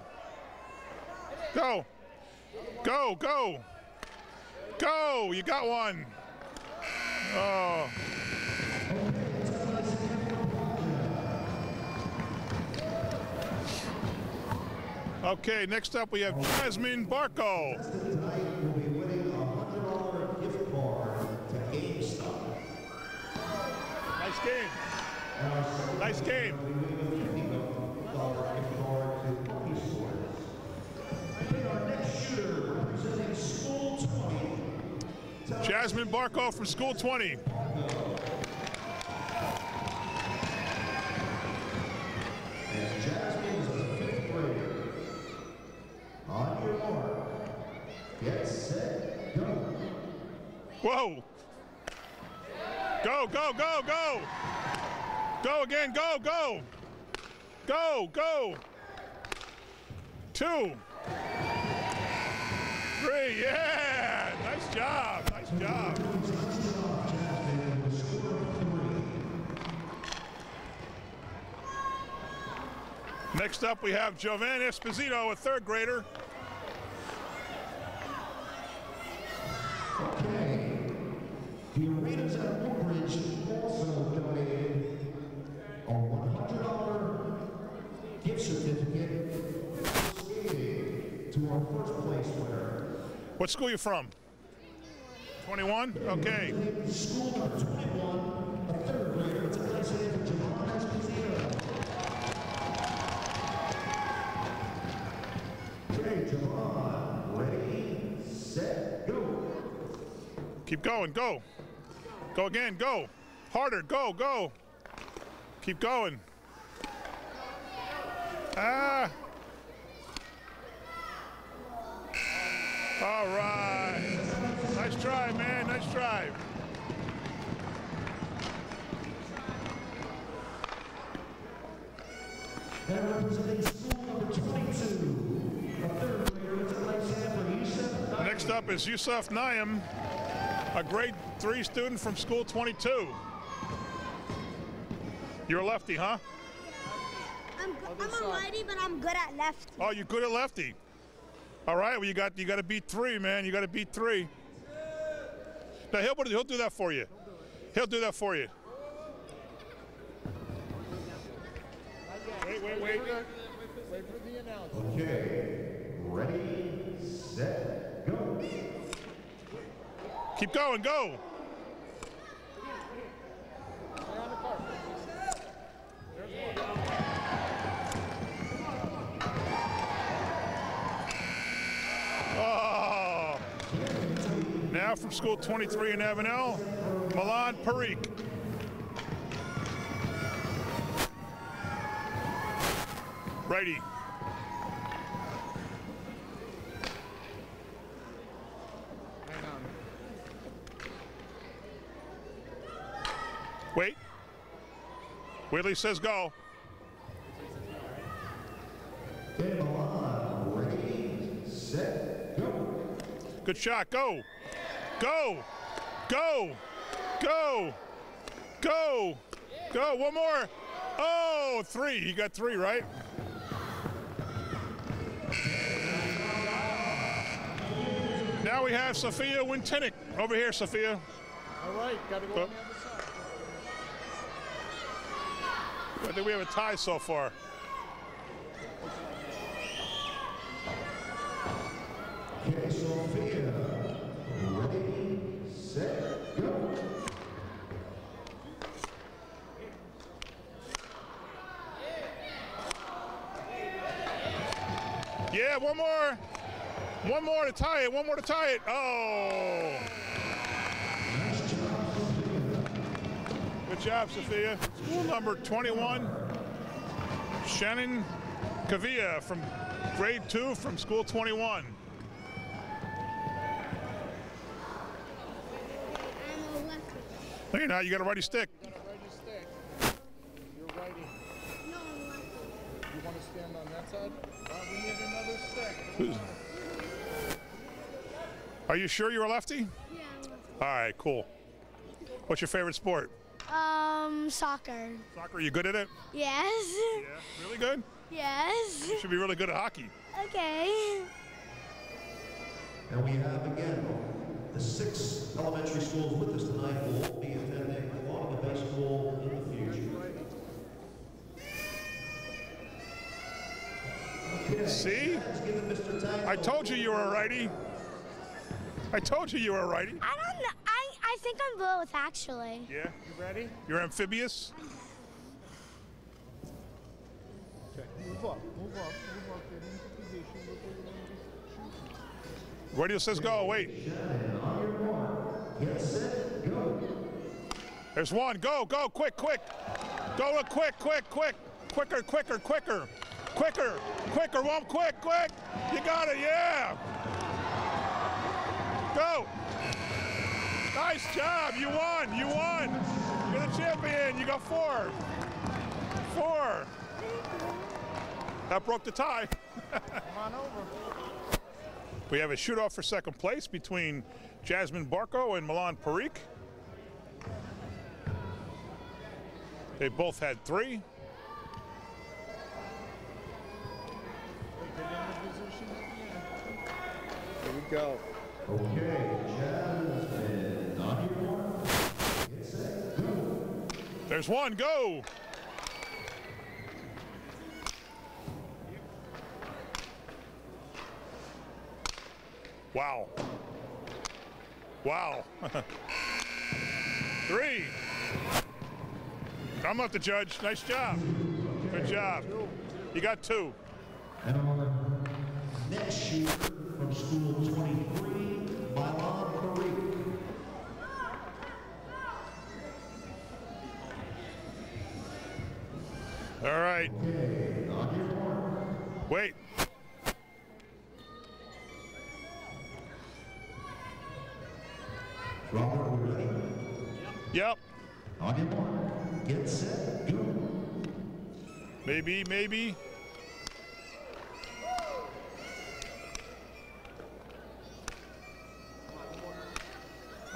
Go. Go, go. Go, you got one. Oh. Okay, next up we have Jasmine Barco. Tonight we'll be winning a $100 gift card to GameStop. Nice game. Nice game. Our next shooter representing School 20. Jasmine Barco from School 20. And Jasmine is a 5th grader. On your mark. Get set, go. Whoa. Go, go, go, go. Go again, go, go. Go, go. 2. 3, yeah. Nice job, nice job. Next up we have Jovan Esposito, a 3rd grader. Okay. The arenas at Woodbridge also donated a $100 gift certificate for skating to our 1st place winner. What school you from? 21? Okay. School number 21, a 3rd grader. It's a nice hand for Jovan Esposito. Okay, Jovan, ready, set, go. Keep going, go. Go again, go. Harder, go, go. Keep going. Ah. All right. Nice try, man, nice try. And representing school number 22, a 3rd grader. It's a nice hand for Yusuf. Next up is Yusuf Naim, a grade 3 student from School 22. You're a lefty, huh? I'm a righty, but I'm good at lefty. Oh, you're good at lefty. All right, well you got to beat 3, man. You got to beat 3. Now he'll do that for you. He'll do that for you. Wait. Wait for the announcement. Okay, ready, set, go. Keep going, go. Oh. Now from School 23 in Avenel, Milan Parikh. Righty. Wait. Whitley says go. Okay, Milan, ready, set, go. Good shot, go. Go. Go. Go. Go. Go. One more. Oh, 3. You got 3, right? Now we have Sophia Wintinick. Over here, Sophia. All right, got to go on the other side. I think we have a tie so far. Okay, Sophia, ready, set, go. Yeah, one more. One more to tie it. One more to tie it. Oh. Good job, Sophia. School number 21, Shannon Kavia from grade 2 from school 21. No, you're not. You got a righty stick. You got a righty stick. You're righty. No, I'm lefty. You want to stand on that side? We need another stick. Are you sure you're a lefty? Yeah, I'm lefty. All right, cool. What's your favorite sport? Soccer. Soccer, you good at it? Yes. Yeah, really good? Yes. You should be really good at hockey. Okay. And we have again the 6 elementary schools with us tonight will all be attending Columbia Bay School in the future. See? I told you you were a righty. I told you you were a righty. I don't know. I think I'm both, actually. Yeah? You ready? You're amphibious? Okay. Move up. Move up. Move up. Get into position. Look where you want to shoot. Radio says go. Wait. There's one. Go, go, quick, quick. Go, quick, quick, quick. Quicker, quicker, quicker. Quicker, quicker, one, quick, quick. You got it, yeah. Go. Nice job, you won, you won. You're the champion, you got 4. 4. That broke the tie. Come on over. We have a shoot-off for second place between Jasmine Barco and Milan Parikh. They both had 3. Get into position at the end. Here we go. Okay, Jasmine, on your mark. Get set, go. There's one, go. Wow. Wow. 3. I'm not the judge. Nice job. Good job. You got 2. And our next shooter from school 23, Milan Parikh. All right. Okay, on your mark. Wait. Robert, we ready? Yep. On your mark. Get set, go. Maybe, maybe.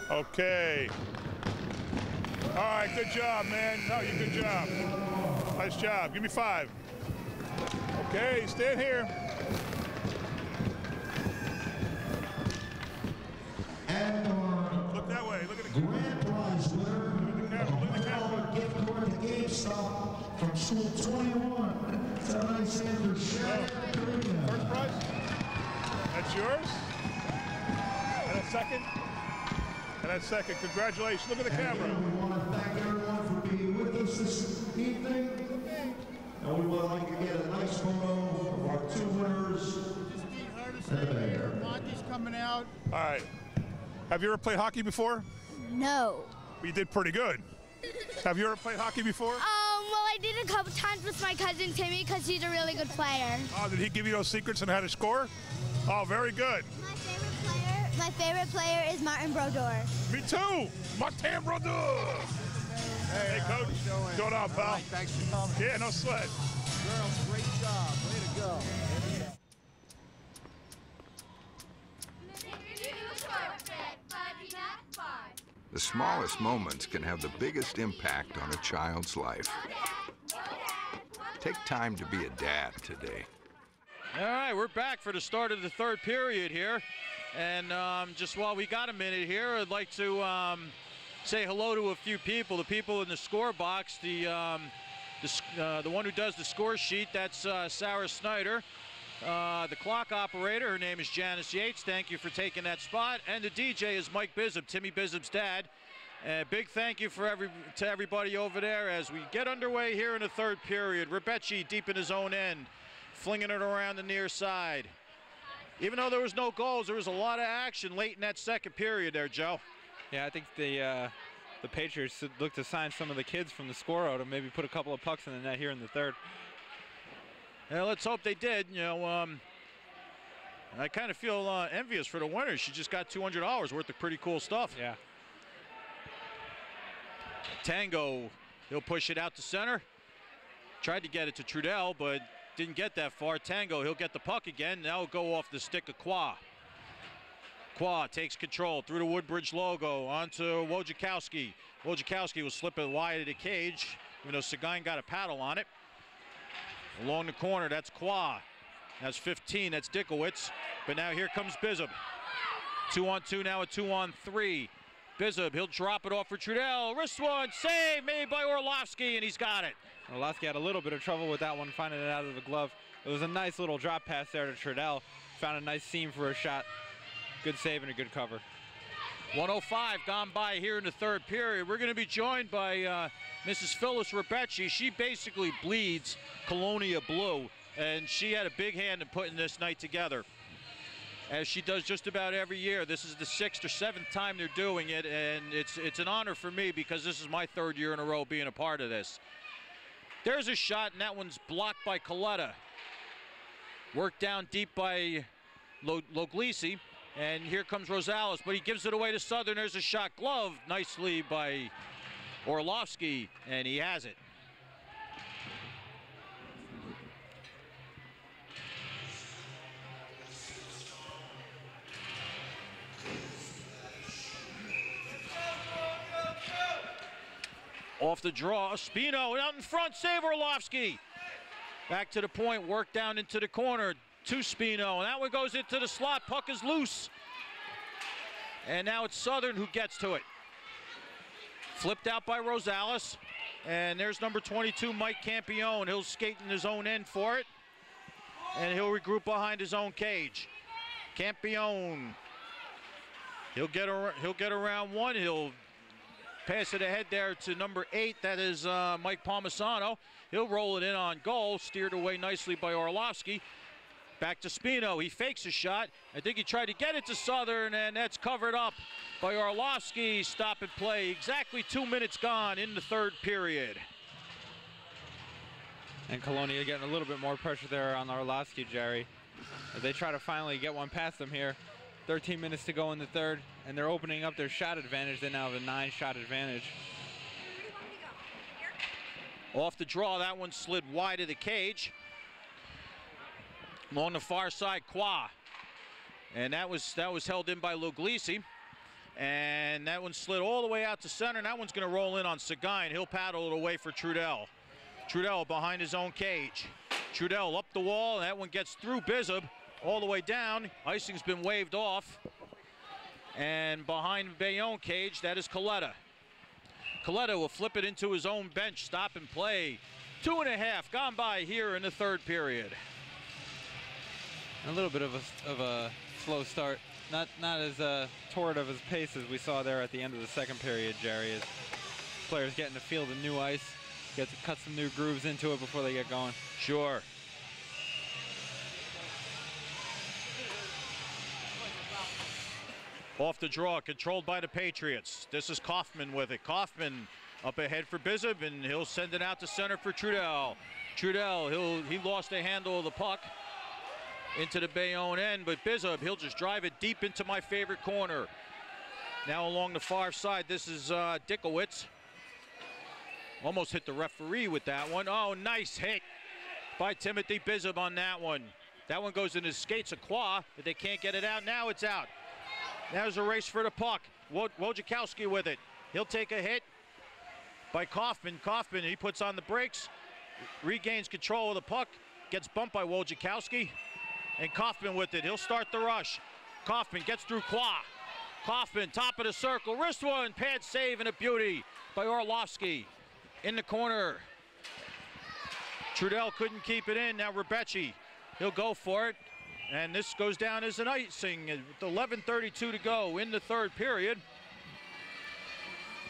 Okay. All right, good job, man. No, you good job. Nice job. Give me 5. Okay, stand here. And our Look that way. Look at the grand prize winner, $100 gift card to GameStop from school 21, Saturday Sanders, Shannon Kavia. first prize. That's yours. And a second. And a second. Congratulations. Look at the camera. And we want to thank everyone for being with us this evening. And we would like to get a nice photo of our 2 winners and the mayor. Monty's coming out. All right. Have you ever played hockey before? No. You did pretty good. Have you ever played hockey before? Well, I did a couple times with my cousin Timmy because he's a really good player. Oh, did he give you those secrets on how to score? Oh, very good. My favorite player is Martin Brodeur. Me too. Martin Brodeur. Hey, Coach. What's going on, pal? Thanks for coming. Yeah, no sweat. Girls, great job. Way to go. The smallest moments can have the biggest impact on a child's life. Take time to be a dad today. All right, we're back for the start of the 3rd period here. And just while we got a minute here, I'd like to say hello to a few people. The people in the score box, the one who does the score sheet, that's Sarah Snyder. The clock operator, her name is Janice Yates. Thank you for taking that spot. And the DJ is Mike Bizzub, Timmy Bizzub's dad. Big thank you to everybody over there as we get underway here in the 3rd period. Rebecci deep in his own end. flinging it around the near side. Even though there was no goals, there was a lot of action late in that second period there, Joe. Yeah, I think the Patriots looked to sign some of the kids from the score-out and maybe put a couple of pucks in the net here in the third. Yeah, let's hope they did. You know, I kind of feel envious for the winners. She just got $200 worth of pretty cool stuff. Yeah. Tango, he'll push it out to center. Tried to get it to Trudell, but didn't get that far. Tango, he'll get the puck again. Now it'll go off the stick of Qua. Qua takes control through the Woodbridge logo onto Wojciechowski. Wojciechowski will slip it wide of the cage, even though Seguin got a paddle on it. Along the corner, that's Qua. That's 15, that's Dickiewicz. But now here comes Bizub. 2-on-2, now a 2-on-3. Bizub, he'll drop it off for Trudell. Wrist one, save made by Orlovsky, and he's got it. Orlovsky had a little bit of trouble with that one, finding it out of the glove. It was a nice little drop pass there to Trudell. Found a nice seam for a shot. Good save and a good cover. 1:05 gone by here in the third period. We're going to be joined by Mrs. Phyllis Rebecci. She basically bleeds Colonia blue, and she had a big hand in putting this night together, as she does just about every year. This is the 6th or 7th time they're doing it, and it's an honor for me because this is my 3rd year in a row being a part of this. There's a shot, and that one's blocked by Coletta. Worked down deep by Loglisi. And here comes Rosales, but he gives it away to Southern. There's a shot gloved nicely by Orlovsky, and he has it. Off the draw, Spino out in front, save Orlovsky. Back to the point, work down into the corner. To Spino, and that one goes into the slot. Puck is loose. And now it's Southern who gets to it. Flipped out by Rosales. And there's number 22, Mike Campione. He'll skate in his own end for it. And he'll regroup behind his own cage. Campione. He'll get around one. He'll pass it ahead there to number 8. That is Mike Palmisano. He'll roll it in on goal. Steered away nicely by Orlovsky. Back to Spino, he fakes a shot. I think he tried to get it to Southern, and that's covered up by Orlovsky. Stop and play, exactly 2 minutes gone in the third period. And Colonia getting a little bit more pressure there on Orlovsky, Jerry, as they try to finally get one past them here. 13 minutes to go in the third, and they're opening up their shot advantage. They now have a 9-shot advantage. Off the draw, that one slid wide of the cage. Along the far side, Qua. And that was held in by Loglisi. And that one slid all the way out to center. And that one's going to roll in on Seguin. He'll paddle it away for Trudell. Trudell behind his own cage. Trudell up the wall, and that one gets through Bizub all the way down. Icing's been waved off. And behind Bayonne cage, that is Coletta. Coletta will flip it into his own bench. Stop and play. 2.5 gone by here in the third period. A little bit of a slow start. Not as torrid of a pace as we saw there at the end of the second period, Jerry, as players getting to feel the new ice, get to cut some new grooves into it before they get going. Sure. Off the draw, controlled by the Patriots. This is Kaufman with it. Kaufman up ahead for Bizub, and he'll send it out to center for Trudell. Trudell, he lost the handle of the puck into the Bayonne end, but Bizub, he'll just drive it deep into my favorite corner. Now along the far side, this is Dickiewicz. Almost hit the referee with that one. Oh, nice hit by Timothy Bizub on that one. That one goes in his skates of Qua, but they can't get it out. Now it's out. Now there's a race for the puck. Wojciechowski with it. He'll take a hit by Kaufman. Kaufman, he puts on the brakes, regains control of the puck, gets bumped by Wojciechowski. And Kaufman with it. He'll start the rush. Kaufman gets through Qua. Kaufman, top of the circle. Wrist one. Pad save and a beauty by Orlovsky. In the corner. Trudell couldn't keep it in. Now Rebecci. He'll go for it. And this goes down as an icing with 11:32 to go in the third period.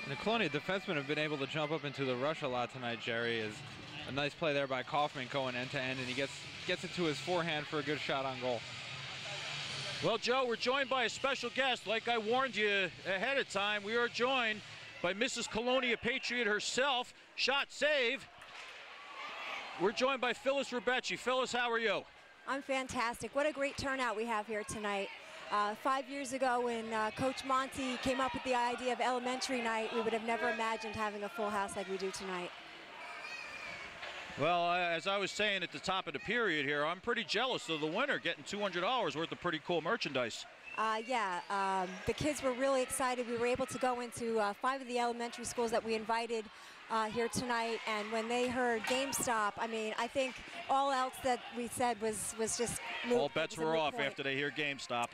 And the Colonia defensemen have been able to jump up into the rush a lot tonight, Jerry. Is a nice play there by Kaufman going end to end, and he gets gets it to his forehand for a good shot on goal. Well, Joe, we're joined by a special guest. Like I warned you ahead of time, we are joined by Mrs. Colonia Patriot herself. Shot save. We're joined by Phyllis Rebecci. Phyllis, how are you? I'm fantastic. What a great turnout we have here tonight. 5 years ago when Coach Monty came up with the idea of elementary night, we would have never imagined having a full house like we do tonight. Well, as I was saying at the top of the period here, I'm pretty jealous of the winner getting $200 worth of pretty cool merchandise. The kids were really excited. We were able to go into 5 of the elementary schools that we invited here tonight, and when they heard GameStop, I mean, I think all else that we said was just moot. All bets were off after they hear GameStop.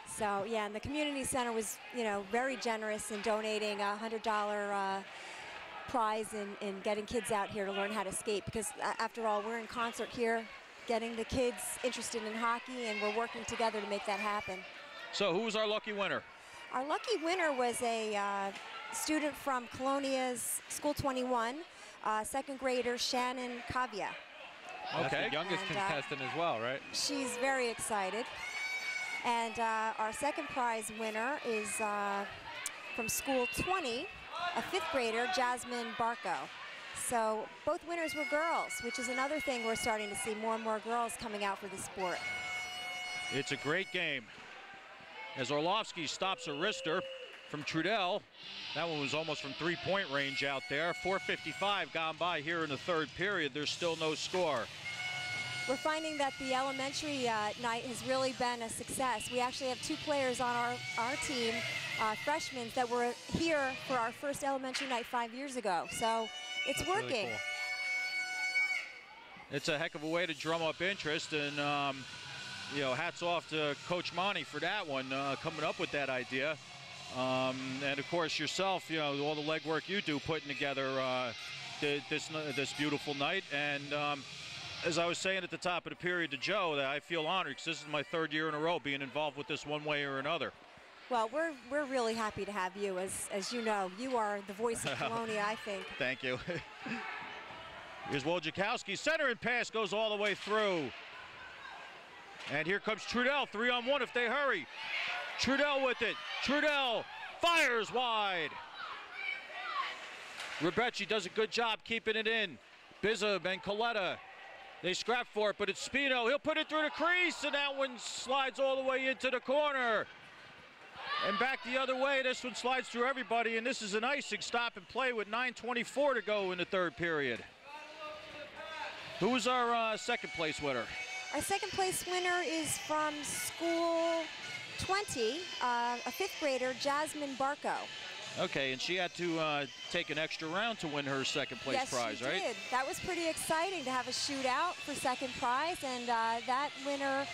So, yeah, and the community center was, you know, very generous in donating a $100 prize in getting kids out here to learn how to skate, because after all, we're in concert here getting the kids interested in hockey, and we're working together to make that happen. So who was our lucky winner? Our lucky winner was a student from Colonia's School 21, second grader Shannon Kavia. That's the youngest contestant as well, right? She's very excited. And our second prize winner is from School 20, a 5th grader, Jasmine Barco. So both winners were girls, which is another thing we're starting to see, more and more girls coming out for the sport. It's a great game. As Orlovsky stops a wrister from Trudell. That one was almost from 3-point range out there. 4:55 gone by here in the 3rd period. There's still no score. We're finding that the elementary night has really been a success. We actually have 2 players on our team, freshmen, that were here for our first elementary night 5 years ago. So it's That's working. Really cool. It's a heck of a way to drum up interest, and you know, hats off to Coach Monty for that one, coming up with that idea. And of course yourself, you know, all the legwork you do putting together this beautiful night. And as I was saying at the top of the period to Joe, that I feel honored because this is my 3rd year in a row being involved with this one way or another. Well, we're really happy to have you. As you know, you are the voice of Colonia, I think. Thank you. Here's Wojciechowski. Center and pass goes all the way through. And here comes Trudell, 3-on-1 if they hurry. Trudell with it. Trudell fires wide. Rebecci does a good job keeping it in. Bizub and Coletta, they scrap for it, but it's Spino. He'll put it through the crease, and that one slides all the way into the corner. And back the other way, this one slides through everybody, and this is an icing stop and play with 9:24 to go in the 3rd period. Who was our second place winner? Our second place winner is from School 20, a 5th grader, Jasmine Barco. Okay, and she had to take an extra round to win her second place prize, right? Yes, she did. That was pretty exciting to have a shootout for second prize, and that winner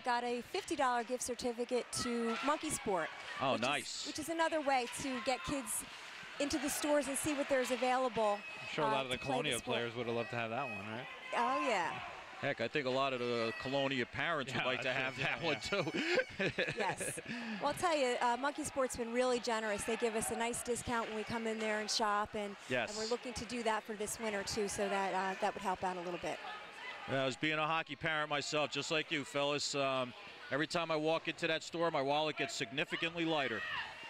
got a $50 gift certificate to Monkey Sport. Oh, nice. Which is another way to get kids into the stores and see what there's available. I'm sure a lot of the Colonia players would have loved to have that one, right? Oh, yeah. Heck, I think a lot of the Colonia parents would like to have that one too. Yes. Well, I'll tell you, Monkey Sport's been really generous. They give us a nice discount when we come in there and shop, and we're looking to do that for this winter too, so that that would help out a little bit. Yeah, I was being a hockey parent myself, just like you, fellas. Every time I walk into that store, my wallet gets significantly lighter.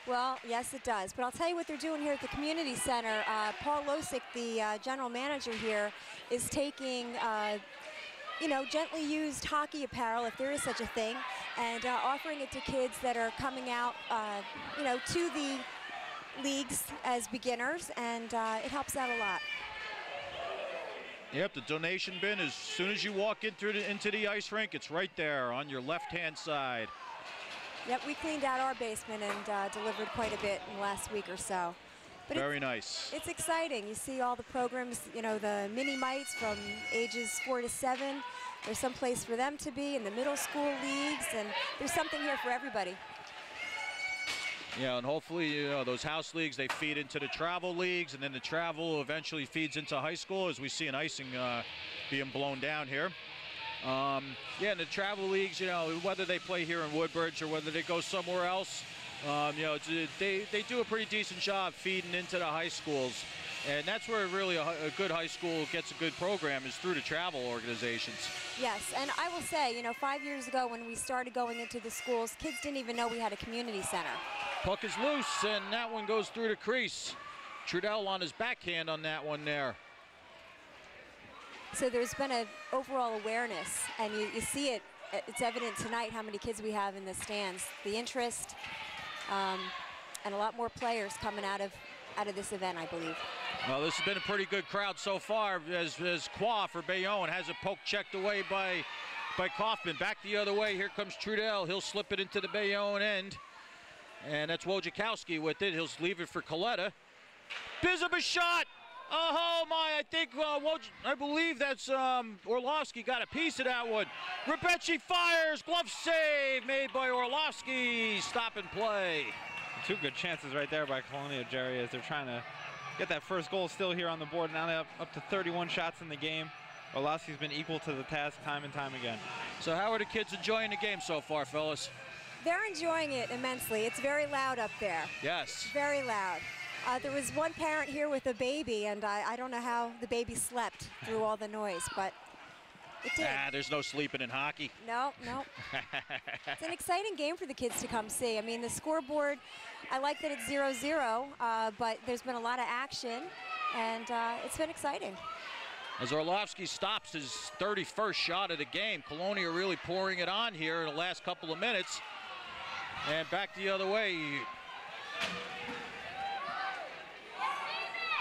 Well, yes, it does. But I'll tell you what they're doing here at the community center. Paul Losick, the general manager here, is taking you know, gently used hockey apparel, if there is such a thing, and offering it to kids that are coming out, you know, to the leagues as beginners, and it helps out a lot. Yep, the donation bin, as soon as you walk into the ice rink, it's right there on your left-hand side. Yep, we cleaned out our basement and delivered quite a bit in the last week or so. But very nice. It's exciting. You see all the programs, you know, the mini mites from ages 4 to 7. There's some place for them to be in the middle school leagues, and there's something here for everybody. Yeah, and hopefully, you know, those house leagues, they feed into the travel leagues, and then the travel eventually feeds into high school, as we see an icing being blown down here. Yeah, and the travel leagues, you know, whether they play here in Woodbridge or whether they go somewhere else, you know, they do a pretty decent job feeding into the high schools. And that's where really a good high school gets a good program, is through the travel organizations. Yes, and I will say, you know, 5 years ago when we started going into the schools, kids didn't even know we had a community center. Puck is loose, and that one goes through the crease. Trudell on his backhand on that one there. So there's been an overall awareness, and you see it. It's evident tonight how many kids we have in the stands. The interest, and a lot more players coming out of this event, I believe. Well, this has been a pretty good crowd so far as Qua for Bayonne has a poke checked away by Kaufman. Back the other way, here comes Trudell. He'll slip it into the Bayonne end. And that's Wojciechowski with it. He'll leave it for Coletta. Bizup a shot! Oh my, I believe that's Orlovsky got a piece of that one. Rebecci fires, glove save made by Orlovsky. Stop and play. Two good chances right there by Colonia, Jerry, as they're trying to get that first goal still here on the board. Now they have up to 31 shots in the game. Orlovsky's been equal to the task time and time again. So how are the kids enjoying the game so far, fellas? They're enjoying it immensely. It's very loud up there. Yes. Very loud. There was one parent here with a baby, and I don't know how the baby slept through all the noise, but it did. There's no sleeping in hockey. No. It's an exciting game for the kids to come see. I mean, the scoreboard, I like that it's 0-0, but there's been a lot of action, and it's been exciting. As Orlovsky stops his 31st shot of the game, Colonia really pouring it on here in the last couple of minutes. And back the other way.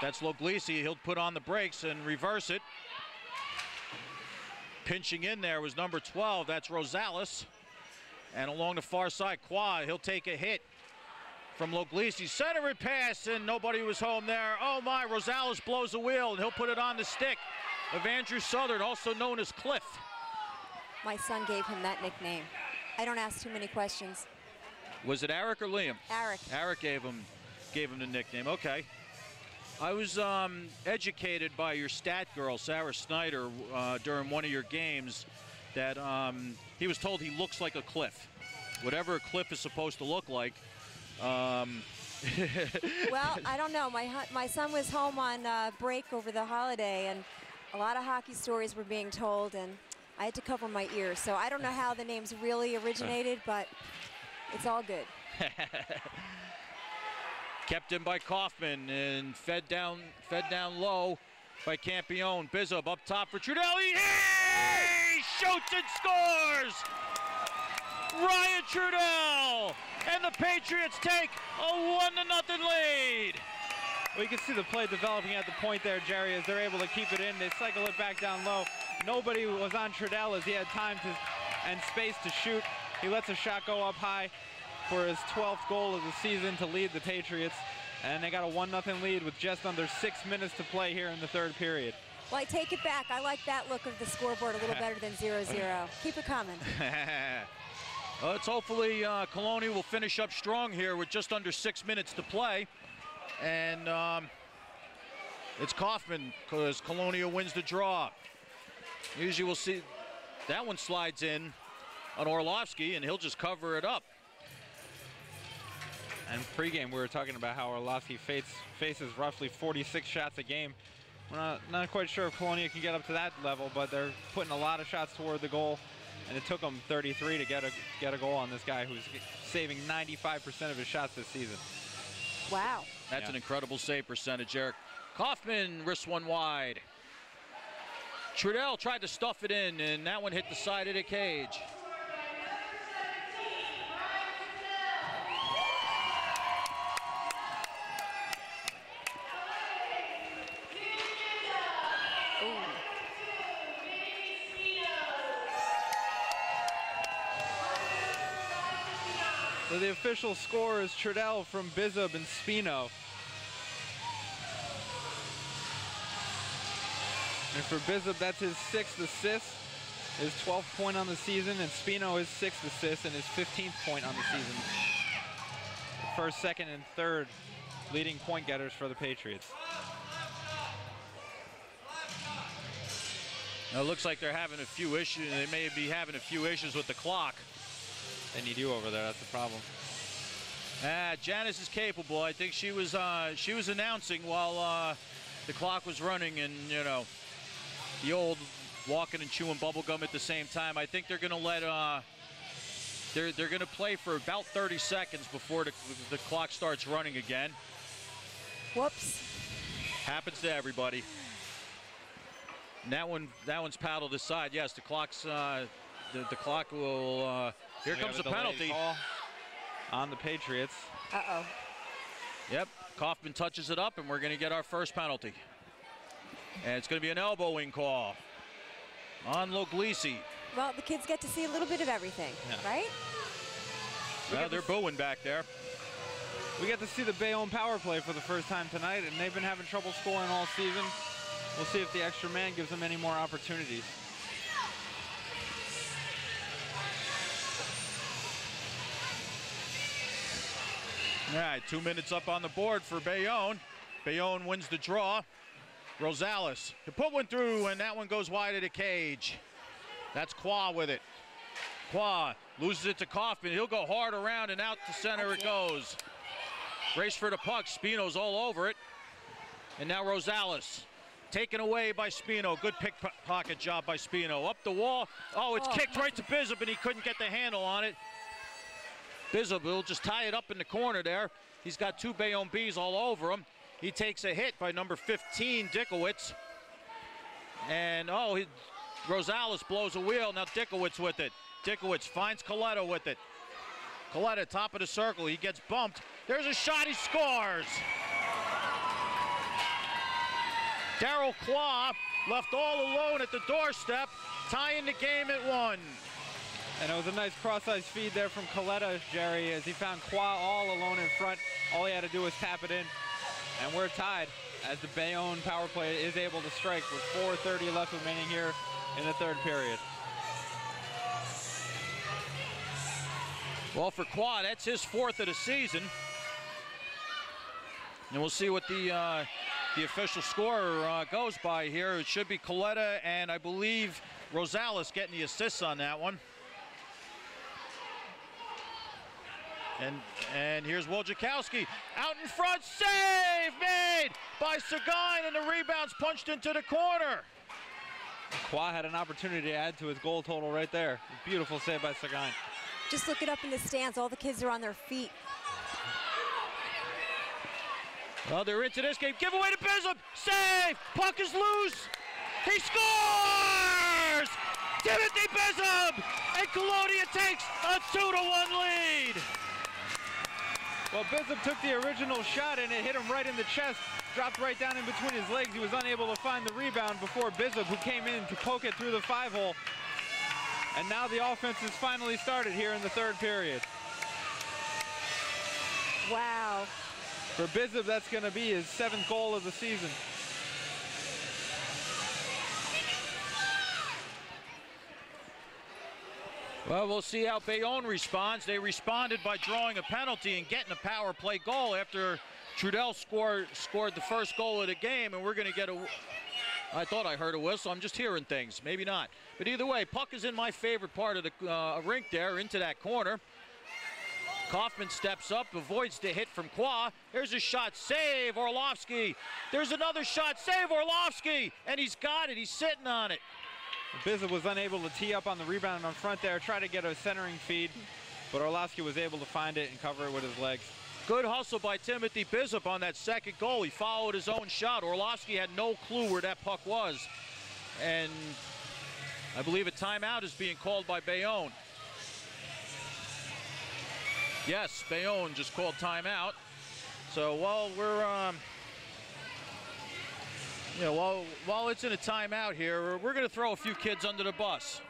That's Loglisi. He'll put on the brakes and reverse it. Pinching in there was number 12. That's Rosales. And along the far side, Qua, he'll take a hit from Loglisi. Center and pass, and nobody was home there. Oh my, Rosales blows a wheel, and he'll put it on the stick of Andrew Southern, also known as Cliff. My son gave him that nickname. I don't ask too many questions. Was it Eric or Liam? Eric. Eric gave him the nickname. Okay. I was educated by your stat girl, Sarah Snyder, during one of your games, that he was told he looks like a cliff. Whatever a cliff is supposed to look like. Well, I don't know. My son was home on break over the holiday, and a lot of hockey stories were being told, and I had to cover my ears. So I don't know how the names really originated, but it's all good. Kept in by Kaufman and fed down low by Campione. Bizup up top for Trudell. He shoots and scores! Ryan Trudell! And the Patriots take a 1-0 lead. Well, you can see the play developing at the point there, Jerry, as they're able to keep it in. They cycle it back down low. Nobody was on Trudell as he had time and space to shoot. He lets a shot go up high for his 12th goal of the season to lead the Patriots. And they got a 1-0 lead with just under 6 minutes to play here in the third period. Well, I take it back. I like that look of the scoreboard a little better than 0-0. Keep it coming. Well, it's hopefully Colonia will finish up strong here with just under 6 minutes to play. And it's Kaufman, because Colonia wins the draw. Usually we'll see that one slides in on Orlovsky, and he'll just cover it up. And pregame, we were talking about how Orlovsky faces roughly 46 shots a game. We're not quite sure if Colonia can get up to that level, but they're putting a lot of shots toward the goal, and it took them 33 to get a goal on this guy who's saving 95% of his shots this season. Wow. That's an incredible save percentage, Eric. Kaufman wrists one wide. Trudell tried to stuff it in, and that one hit the side of the cage. So the official score is Trudell from Bizup and Spino. And for Bizup, that's his 6th assist, his 12th point on the season, and Spino his 6th assist and his 15th point on the season. The first, second, and third leading point getters for the Patriots. Now, it looks like they're having a few issues. They may be having a few issues with the clock. They need you over there. That's the problem. Janice is capable. I think she was announcing while the clock was running, and you know, the old walking and chewing bubble gum at the same time. I think they're going to let they're going to play for about 30 seconds before the clock starts running again. Whoops. Happens to everybody. And that one's paddled aside. Yes, the clock's the clock will. Here comes the penalty on the Patriots. Uh-oh. Yep, Kaufman touches it up, and we're going to get our first penalty. And it's going to be an elbowing call on Loglisi. Well, the kids get to see a little bit of everything, right? Well, they're booing back there. We get to see the Bayonne power play for the first time tonight, and they've been having trouble scoring all season. We'll see if the extra man gives them any more opportunities. All right, 2 minutes up on the board for Bayonne. Bayonne wins the draw. Rosales to put one through, and that one goes wide of the cage. That's Qua with it. Qua loses it to Kaufman. He'll go hard around and out to center it goes. Race for the puck. Spino's all over it. And now Rosales taken away by Spino. Good pickpocket job by Spino. Up the wall. Oh, it's kicked right to Bizzub, and he couldn't get the handle on it. Bizzub will just tie it up in the corner there. He's got two Bayonne Bees all over him. He takes a hit by number 15, Dickiewicz. And, Rosales blows a wheel. Now Dickiewicz with it. Dickiewicz finds Coletta with it. Coletta, top of the circle. He gets bumped. There's a shot. He scores. Darryl Qua left all alone at the doorstep, tying the game at 1. And it was a nice cross-ice feed there from Coletta, Jerry, as he found Qua all alone in front. All he had to do was tap it in. And we're tied as the Bayonne power play is able to strike with 4:30 left remaining here in the third period. Well, for Qua, that's his 4th of the season. And we'll see what the official score goes by here. It should be Coletta and I believe Rosales getting the assists on that one. And here's Wojciechowski out in front, save made by Seguin, and the rebound's punched into the corner. Qua had an opportunity to add to his goal total right there. Beautiful save by Seguin. Just look it up in the stands. All the kids are on their feet. Well, they're into this game. Give away to Bizzub. Save. Puck is loose. He scores! Timothy Bizzub! And Colonia takes a 2-1 lead. Well, Bizzub took the original shot and it hit him right in the chest. Dropped right down in between his legs. He was unable to find the rebound before Bizzub, who came in to poke it through the 5-hole. And now the offense has finally started here in the third period. Wow. For Bizzub, that's going to be his 7th goal of the season. Well, we'll see how Bayonne responds. They responded by drawing a penalty and getting a power play goal after Trudell scored the first goal of the game, and we're going to get a... I thought I heard a whistle. I'm just hearing things. Maybe not. But either way, puck is in my favorite part of the rink there, into that corner. Kaufman steps up, avoids the hit from Qua. There's a shot, save Orlovsky. There's another shot, save Orlovsky. And he's got it, he's sitting on it. Bizzub was unable to tee up on the rebound on front there, try to get a centering feed, but Orlovsky was able to find it and cover it with his legs. Good hustle by Timothy Bizzub on that second goal. He followed his own shot. Orlovsky had no clue where that puck was. And I believe a timeout is being called by Bayonne. Yes, Bayonne just called timeout. So while we're, while it's in a timeout here, we're going to throw a few kids under the bus.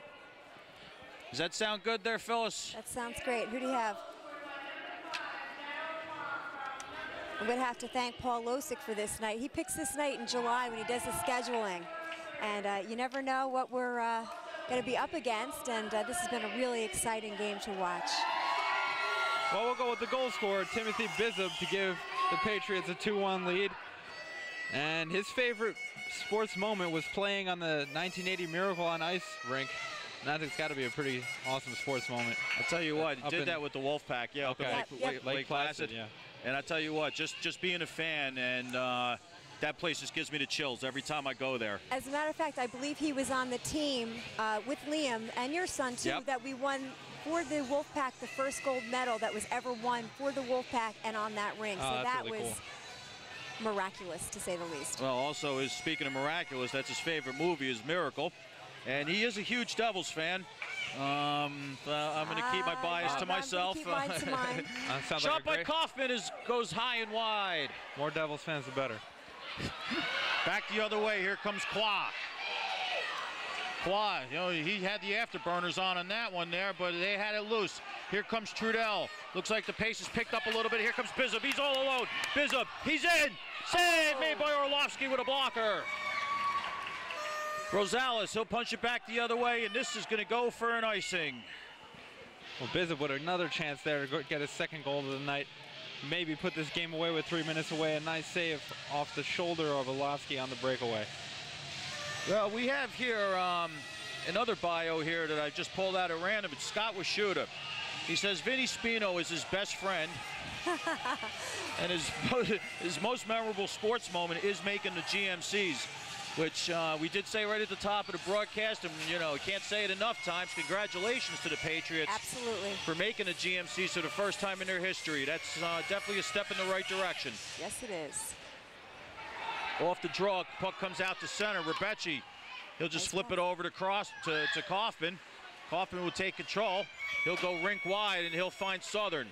Does that sound good there, Phyllis? That sounds great. Who do you have? I'm going to have to thank Paul Losick for this night. He picks this night in July when he does the scheduling. And you never know what we're going to be up against. And this has been a really exciting game to watch. Well, we'll go with the goal scorer, Timothy Bizzub, to give the Patriots a 2-1 lead. And his favorite sports moment was playing on the 1980 Miracle on Ice rink. And I think it's got to be a pretty awesome sports moment. I'll tell you what, he did that with the Wolfpack, yeah, okay. up in Lake Placid. Yeah. And I tell you what, just being a fan and that place just gives me the chills every time I go there. As a matter of fact, I believe he was on the team with Liam and your son too, Yep. that we won for the Wolfpack the first gold medal that was ever won for the Wolfpack and on that ring. So that really was miraculous, to say the least. Well, also, speaking of miraculous, that's his favorite movie is Miracle. And he is a huge Devils fan. I'm going to keep my bias to myself. Keep mine to mine. Shot by Kaufman goes high and wide. More Devils fans, the better. Back the other way. Here comes Kwa. Kwa, you know, he had the afterburners on that one there, but they had it loose. Here comes Trudell. Looks like the pace is picked up a little bit. Here comes Bizup. He's all alone. Bizup, he's in. Save made by Orlovsky with a blocker. Rosales, he'll punch it back the other way, and this is going to go for an icing. Well, Bizup with another chance there to get his second goal of the night. Maybe put this game away with 3 minutes away. A nice save off the shoulder of Orlovsky on the breakaway. Well, we have here another bio here that I just pulled out at random. It's Scott Washuta. He says Vinny Spino is his best friend. And his most memorable sports moment is making the GMCs, which we did say right at the top of the broadcast, and you know, can't say it enough times. Congratulations to the Patriots. Absolutely. For making the GMCs for the first time in their history. That's definitely a step in the right direction. Yes, it is. Off the draw, puck comes out to center. Rebecci, he'll just flip it over to Kaufman. Kaufman will take control. He'll go rink wide, and he'll find Southern,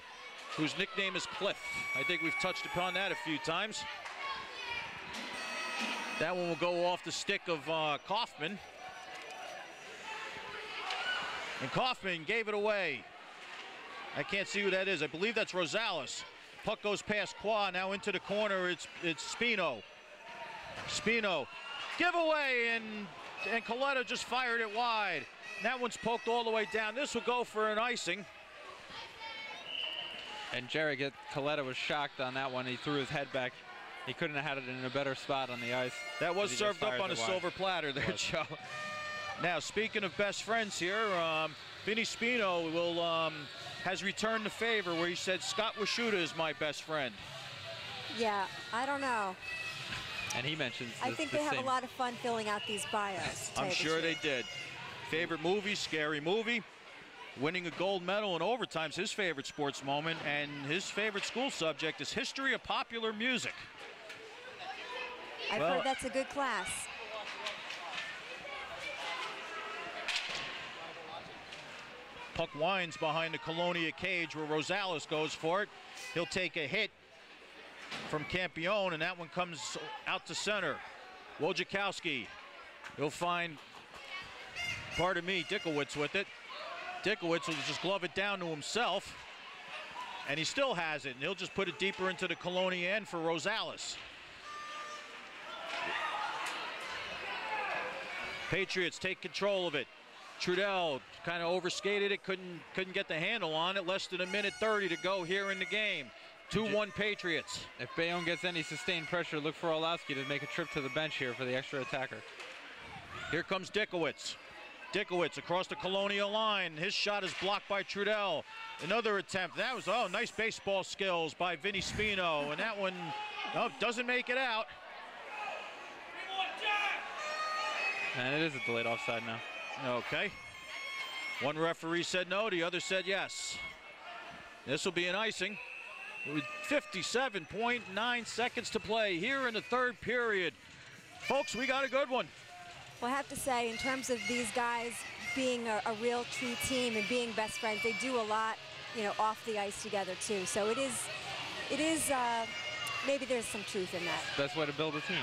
whose nickname is Cliff. I think we've touched upon that a few times. That one will go off the stick of Kaufman. And Kaufman gave it away. I can't see who that is. I believe that's Rosales. Puck goes past Qua, now into the corner. It's Spino. Spino, giveaway, and Coletta just fired it wide. That one's poked all the way down. This will go for an icing. And Coletta was shocked on that one. He threw his head back. He couldn't have had it in a better spot on the ice. That was served up on a silver platter there, Joe. Now, speaking of best friends here, Vinny Spino has returned the favor where he said Scott Washuta is my best friend. Yeah, I don't know. And he mentions I think they have a lot of fun filling out these bios. I'm sure they did. Favorite movie, Scary Movie. Winning a gold medal in overtime is his favorite sports moment, and his favorite school subject is history of popular music. I've heard that's a good class. Puck winds behind the Colonia cage where Rosales goes for it. He'll take a hit from Campione, and that one comes out to center. Wojciechowski, he'll find, pardon me, Dickiewicz with it. Dickiewicz will just glove it down to himself, and he still has it, and he'll just put it deeper into the Colonia end for Rosales. Patriots take control of it. Trudell kind of overskated it, couldn't get the handle on it. Less than a minute 30 to go here in the game. 2-1 Patriots. If Bayonne gets any sustained pressure, look for Orlovsky to make a trip to the bench here for the extra attacker. Here comes Dickiewicz. Dickiewicz across the Colonial line. His shot is blocked by Trudell. Another attempt. That was, nice baseball skills by Vinny Spino. And that one doesn't make it out. And it is a delayed offside now. Okay. One referee said no, the other said yes. This will be an icing. With 57.9 seconds to play here in the third period. Folks, we got a good one. Well, I have to say, in terms of these guys being a real true team and being best friends, they do a lot, off the ice together too. So it is maybe there's some truth in that. Best way to build a team.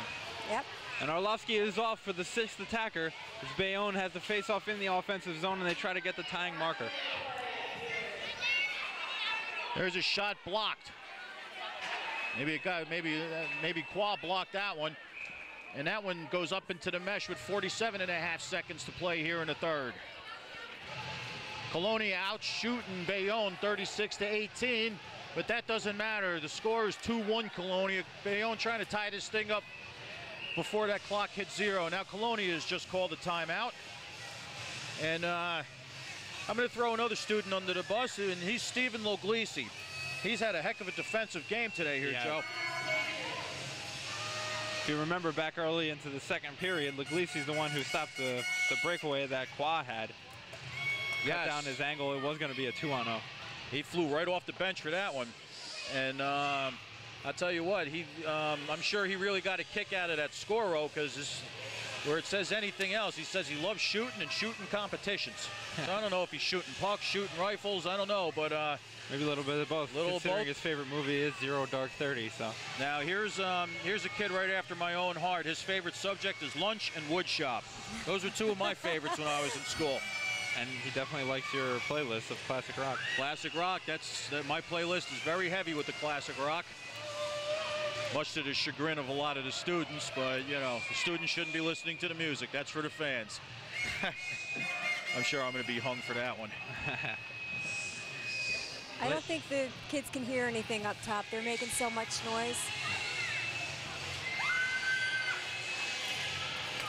Yep. And Orlovsky is off for the 6th attacker as Bayonne has the face-off in the offensive zone, and they try to get the tying marker. There's a shot blocked. Maybe Qua blocked that one. And that one goes up into the mesh with 47.5 seconds to play here in the third. Colonia out shooting Bayonne 36-18, but that doesn't matter. The score is 2-1 Colonia. Bayonne trying to tie this thing up before that clock hits 0. Now Colonia has just called a timeout. And I'm going to throw another student under the bus, and he's Stephen Loglisi. He's had a heck of a defensive game today here, Joe. If you remember back early into the second period, Leglisi's the one who stopped the breakaway that Qua had. Cut down his angle. It was going to be a 2-on-0. He flew right off the bench for that one. And I'll tell you what, I'm sure he really got a kick out of that score-o, because where it says anything else, he says he loves shooting and shooting competitions. So I don't know if he's shooting pucks, shooting rifles, I don't know, but maybe a little bit of both. Considering his favorite movie is Zero Dark 30. So now here's a kid right after my own heart. His favorite subject is lunch and wood shop. Those were two of my favorites when I was in school. And he definitely likes your playlist of classic rock. Classic rock. My playlist is very heavy with the classic rock. Much to the chagrin of a lot of the students, but you know, the students shouldn't be listening to the music. That's for the fans. I'm sure I'm going to be hung for that one. I don't think the kids can hear anything up top. They're making so much noise.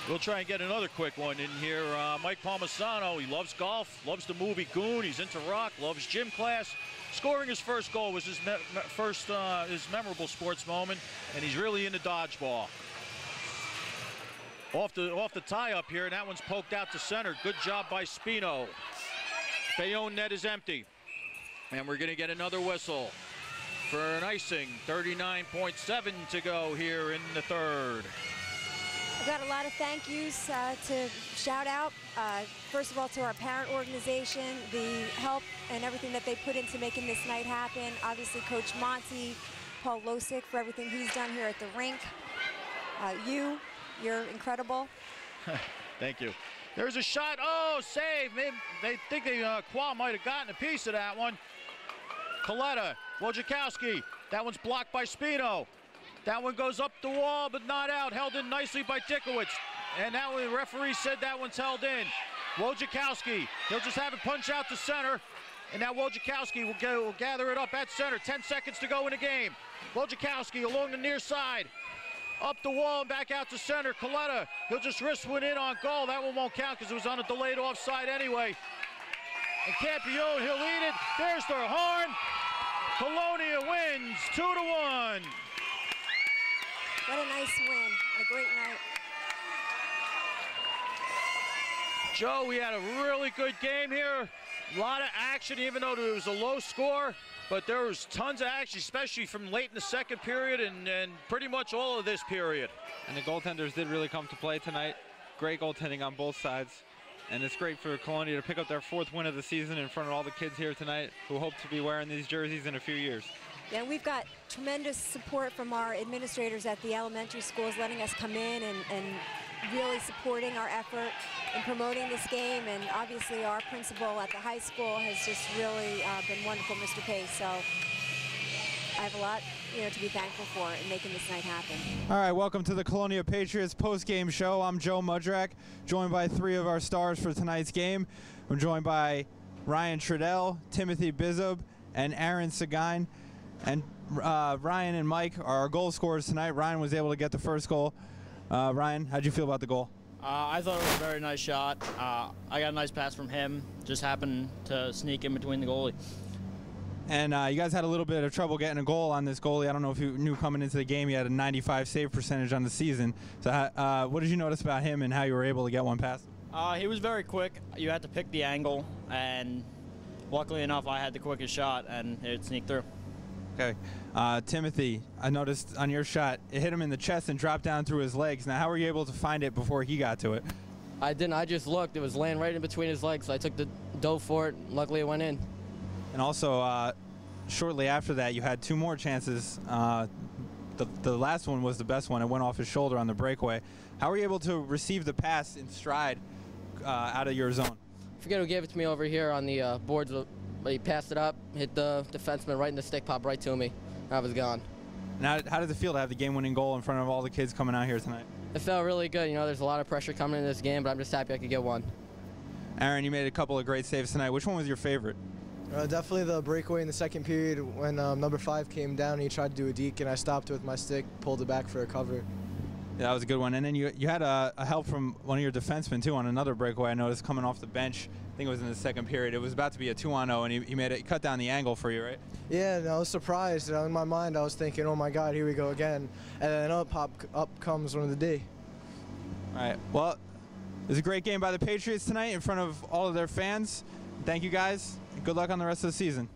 We'll try and get another quick one in here. Mike Palmisano, he loves golf, loves the movie Goon, he's into rock, loves gym class. Scoring his first goal was his his memorable sports moment, and he's really into dodgeball. Off the tie up here, and that one's poked out to center. Good job by Spino. Bayonne net is empty, and we're going to get another whistle for an icing. 39.7 to go here in the third. I've got a lot of thank yous to shout out. First of all, to our parent organization, the help and everything that they put into making this night happen. Obviously, Coach Monty, Paul Losick for everything he's done here at the rink. You're incredible. Thank you. There's a shot. Oh, save. They think Qua might have gotten a piece of that one. Coletta, Wojciechowski. That one's blocked by Spino. That one goes up the wall, but not out. Held in nicely by Dikowicz. And that one, the referee said that one's held in. Wojciechowski, he'll just have it punch out to center. And now Wojciechowski will gather it up at center. 10 seconds to go in the game. Wojciechowski along the near side. Up the wall and back out to center. Coletta, he'll just wrist one in on goal. That one won't count because it was on a delayed offside anyway. And Campione, he'll lead it. There's the horn. Colonia wins 2-1. What a nice win, a great night. Joe, we had a really good game here. A lot of action, even though there was a low score, but there was tons of action, especially from late in the second period and pretty much all of this period. And the goaltenders did really come to play tonight. Great goaltending on both sides. And it's great for Colonia to pick up their 4th win of the season in front of all the kids here tonight who hope to be wearing these jerseys in a few years. Yeah, we've got tremendous support from our administrators at the elementary schools, letting us come in and really supporting our effort in promoting this game. And obviously our principal at the high school has just really been wonderful, Mr. Pace. So I have a lot to be thankful for in making this night happen. All right, welcome to the Colonia Patriots post-game show. I'm Joe Mudrak, joined by 3 of our stars for tonight's game. I'm joined by Ryan Trudell, Timothy Bizob, and Aaron Seguin. And Ryan and Mike are our goal scorers tonight. Ryan was able to get the first goal. Ryan, how'd you feel about the goal? I thought it was a very nice shot. I got a nice pass from him. Just happened to sneak in between the goalie. And you guys had a little bit of trouble getting a goal on this goalie. I don't know if you knew coming into the game he had a 95 save percentage on the season. So what did you notice about him and how you were able to get one past him? He was very quick. You had to pick the angle, and luckily enough, I had the quickest shot, and it sneaked through. Okay. Timothy, I noticed on your shot, it hit him in the chest and dropped down through his legs. Now, how were you able to find it before he got to it? I didn't. I just looked. It was laying right in between his legs. So I took the dove for it. Luckily, it went in. And also, shortly after that, you had 2 more chances. The last one was the best one. It went off his shoulder on the breakaway. How were you able to receive the pass in stride out of your zone? I forget who gave it to me over here on the boards. But he passed it up, hit the defenseman right in the stick, popped right to me. I was gone. Now, how does it feel to have the game-winning goal in front of all the kids coming out here tonight? It felt really good. You know, there's a lot of pressure coming in this game, but I'm just happy I could get one. Aaron, you made a couple of great saves tonight. Which one was your favorite? Definitely the breakaway in the second period when number 5 came down and he tried to do a deke, and I stopped with my stick, pulled it back for a cover. Yeah, that was a good one. And then you had a help from one of your defensemen, too, on another breakaway. I noticed coming off the bench I think it was in the second period. It was about to be a 2-on-0, and he made it. He cut down the angle for you, right? Yeah, and I was surprised. In my mind, I was thinking, oh my God, here we go again. And then up comes one of the D. All right. Well, it was a great game by the Patriots tonight in front of all of their fans. Thank you guys. Good luck on the rest of the season.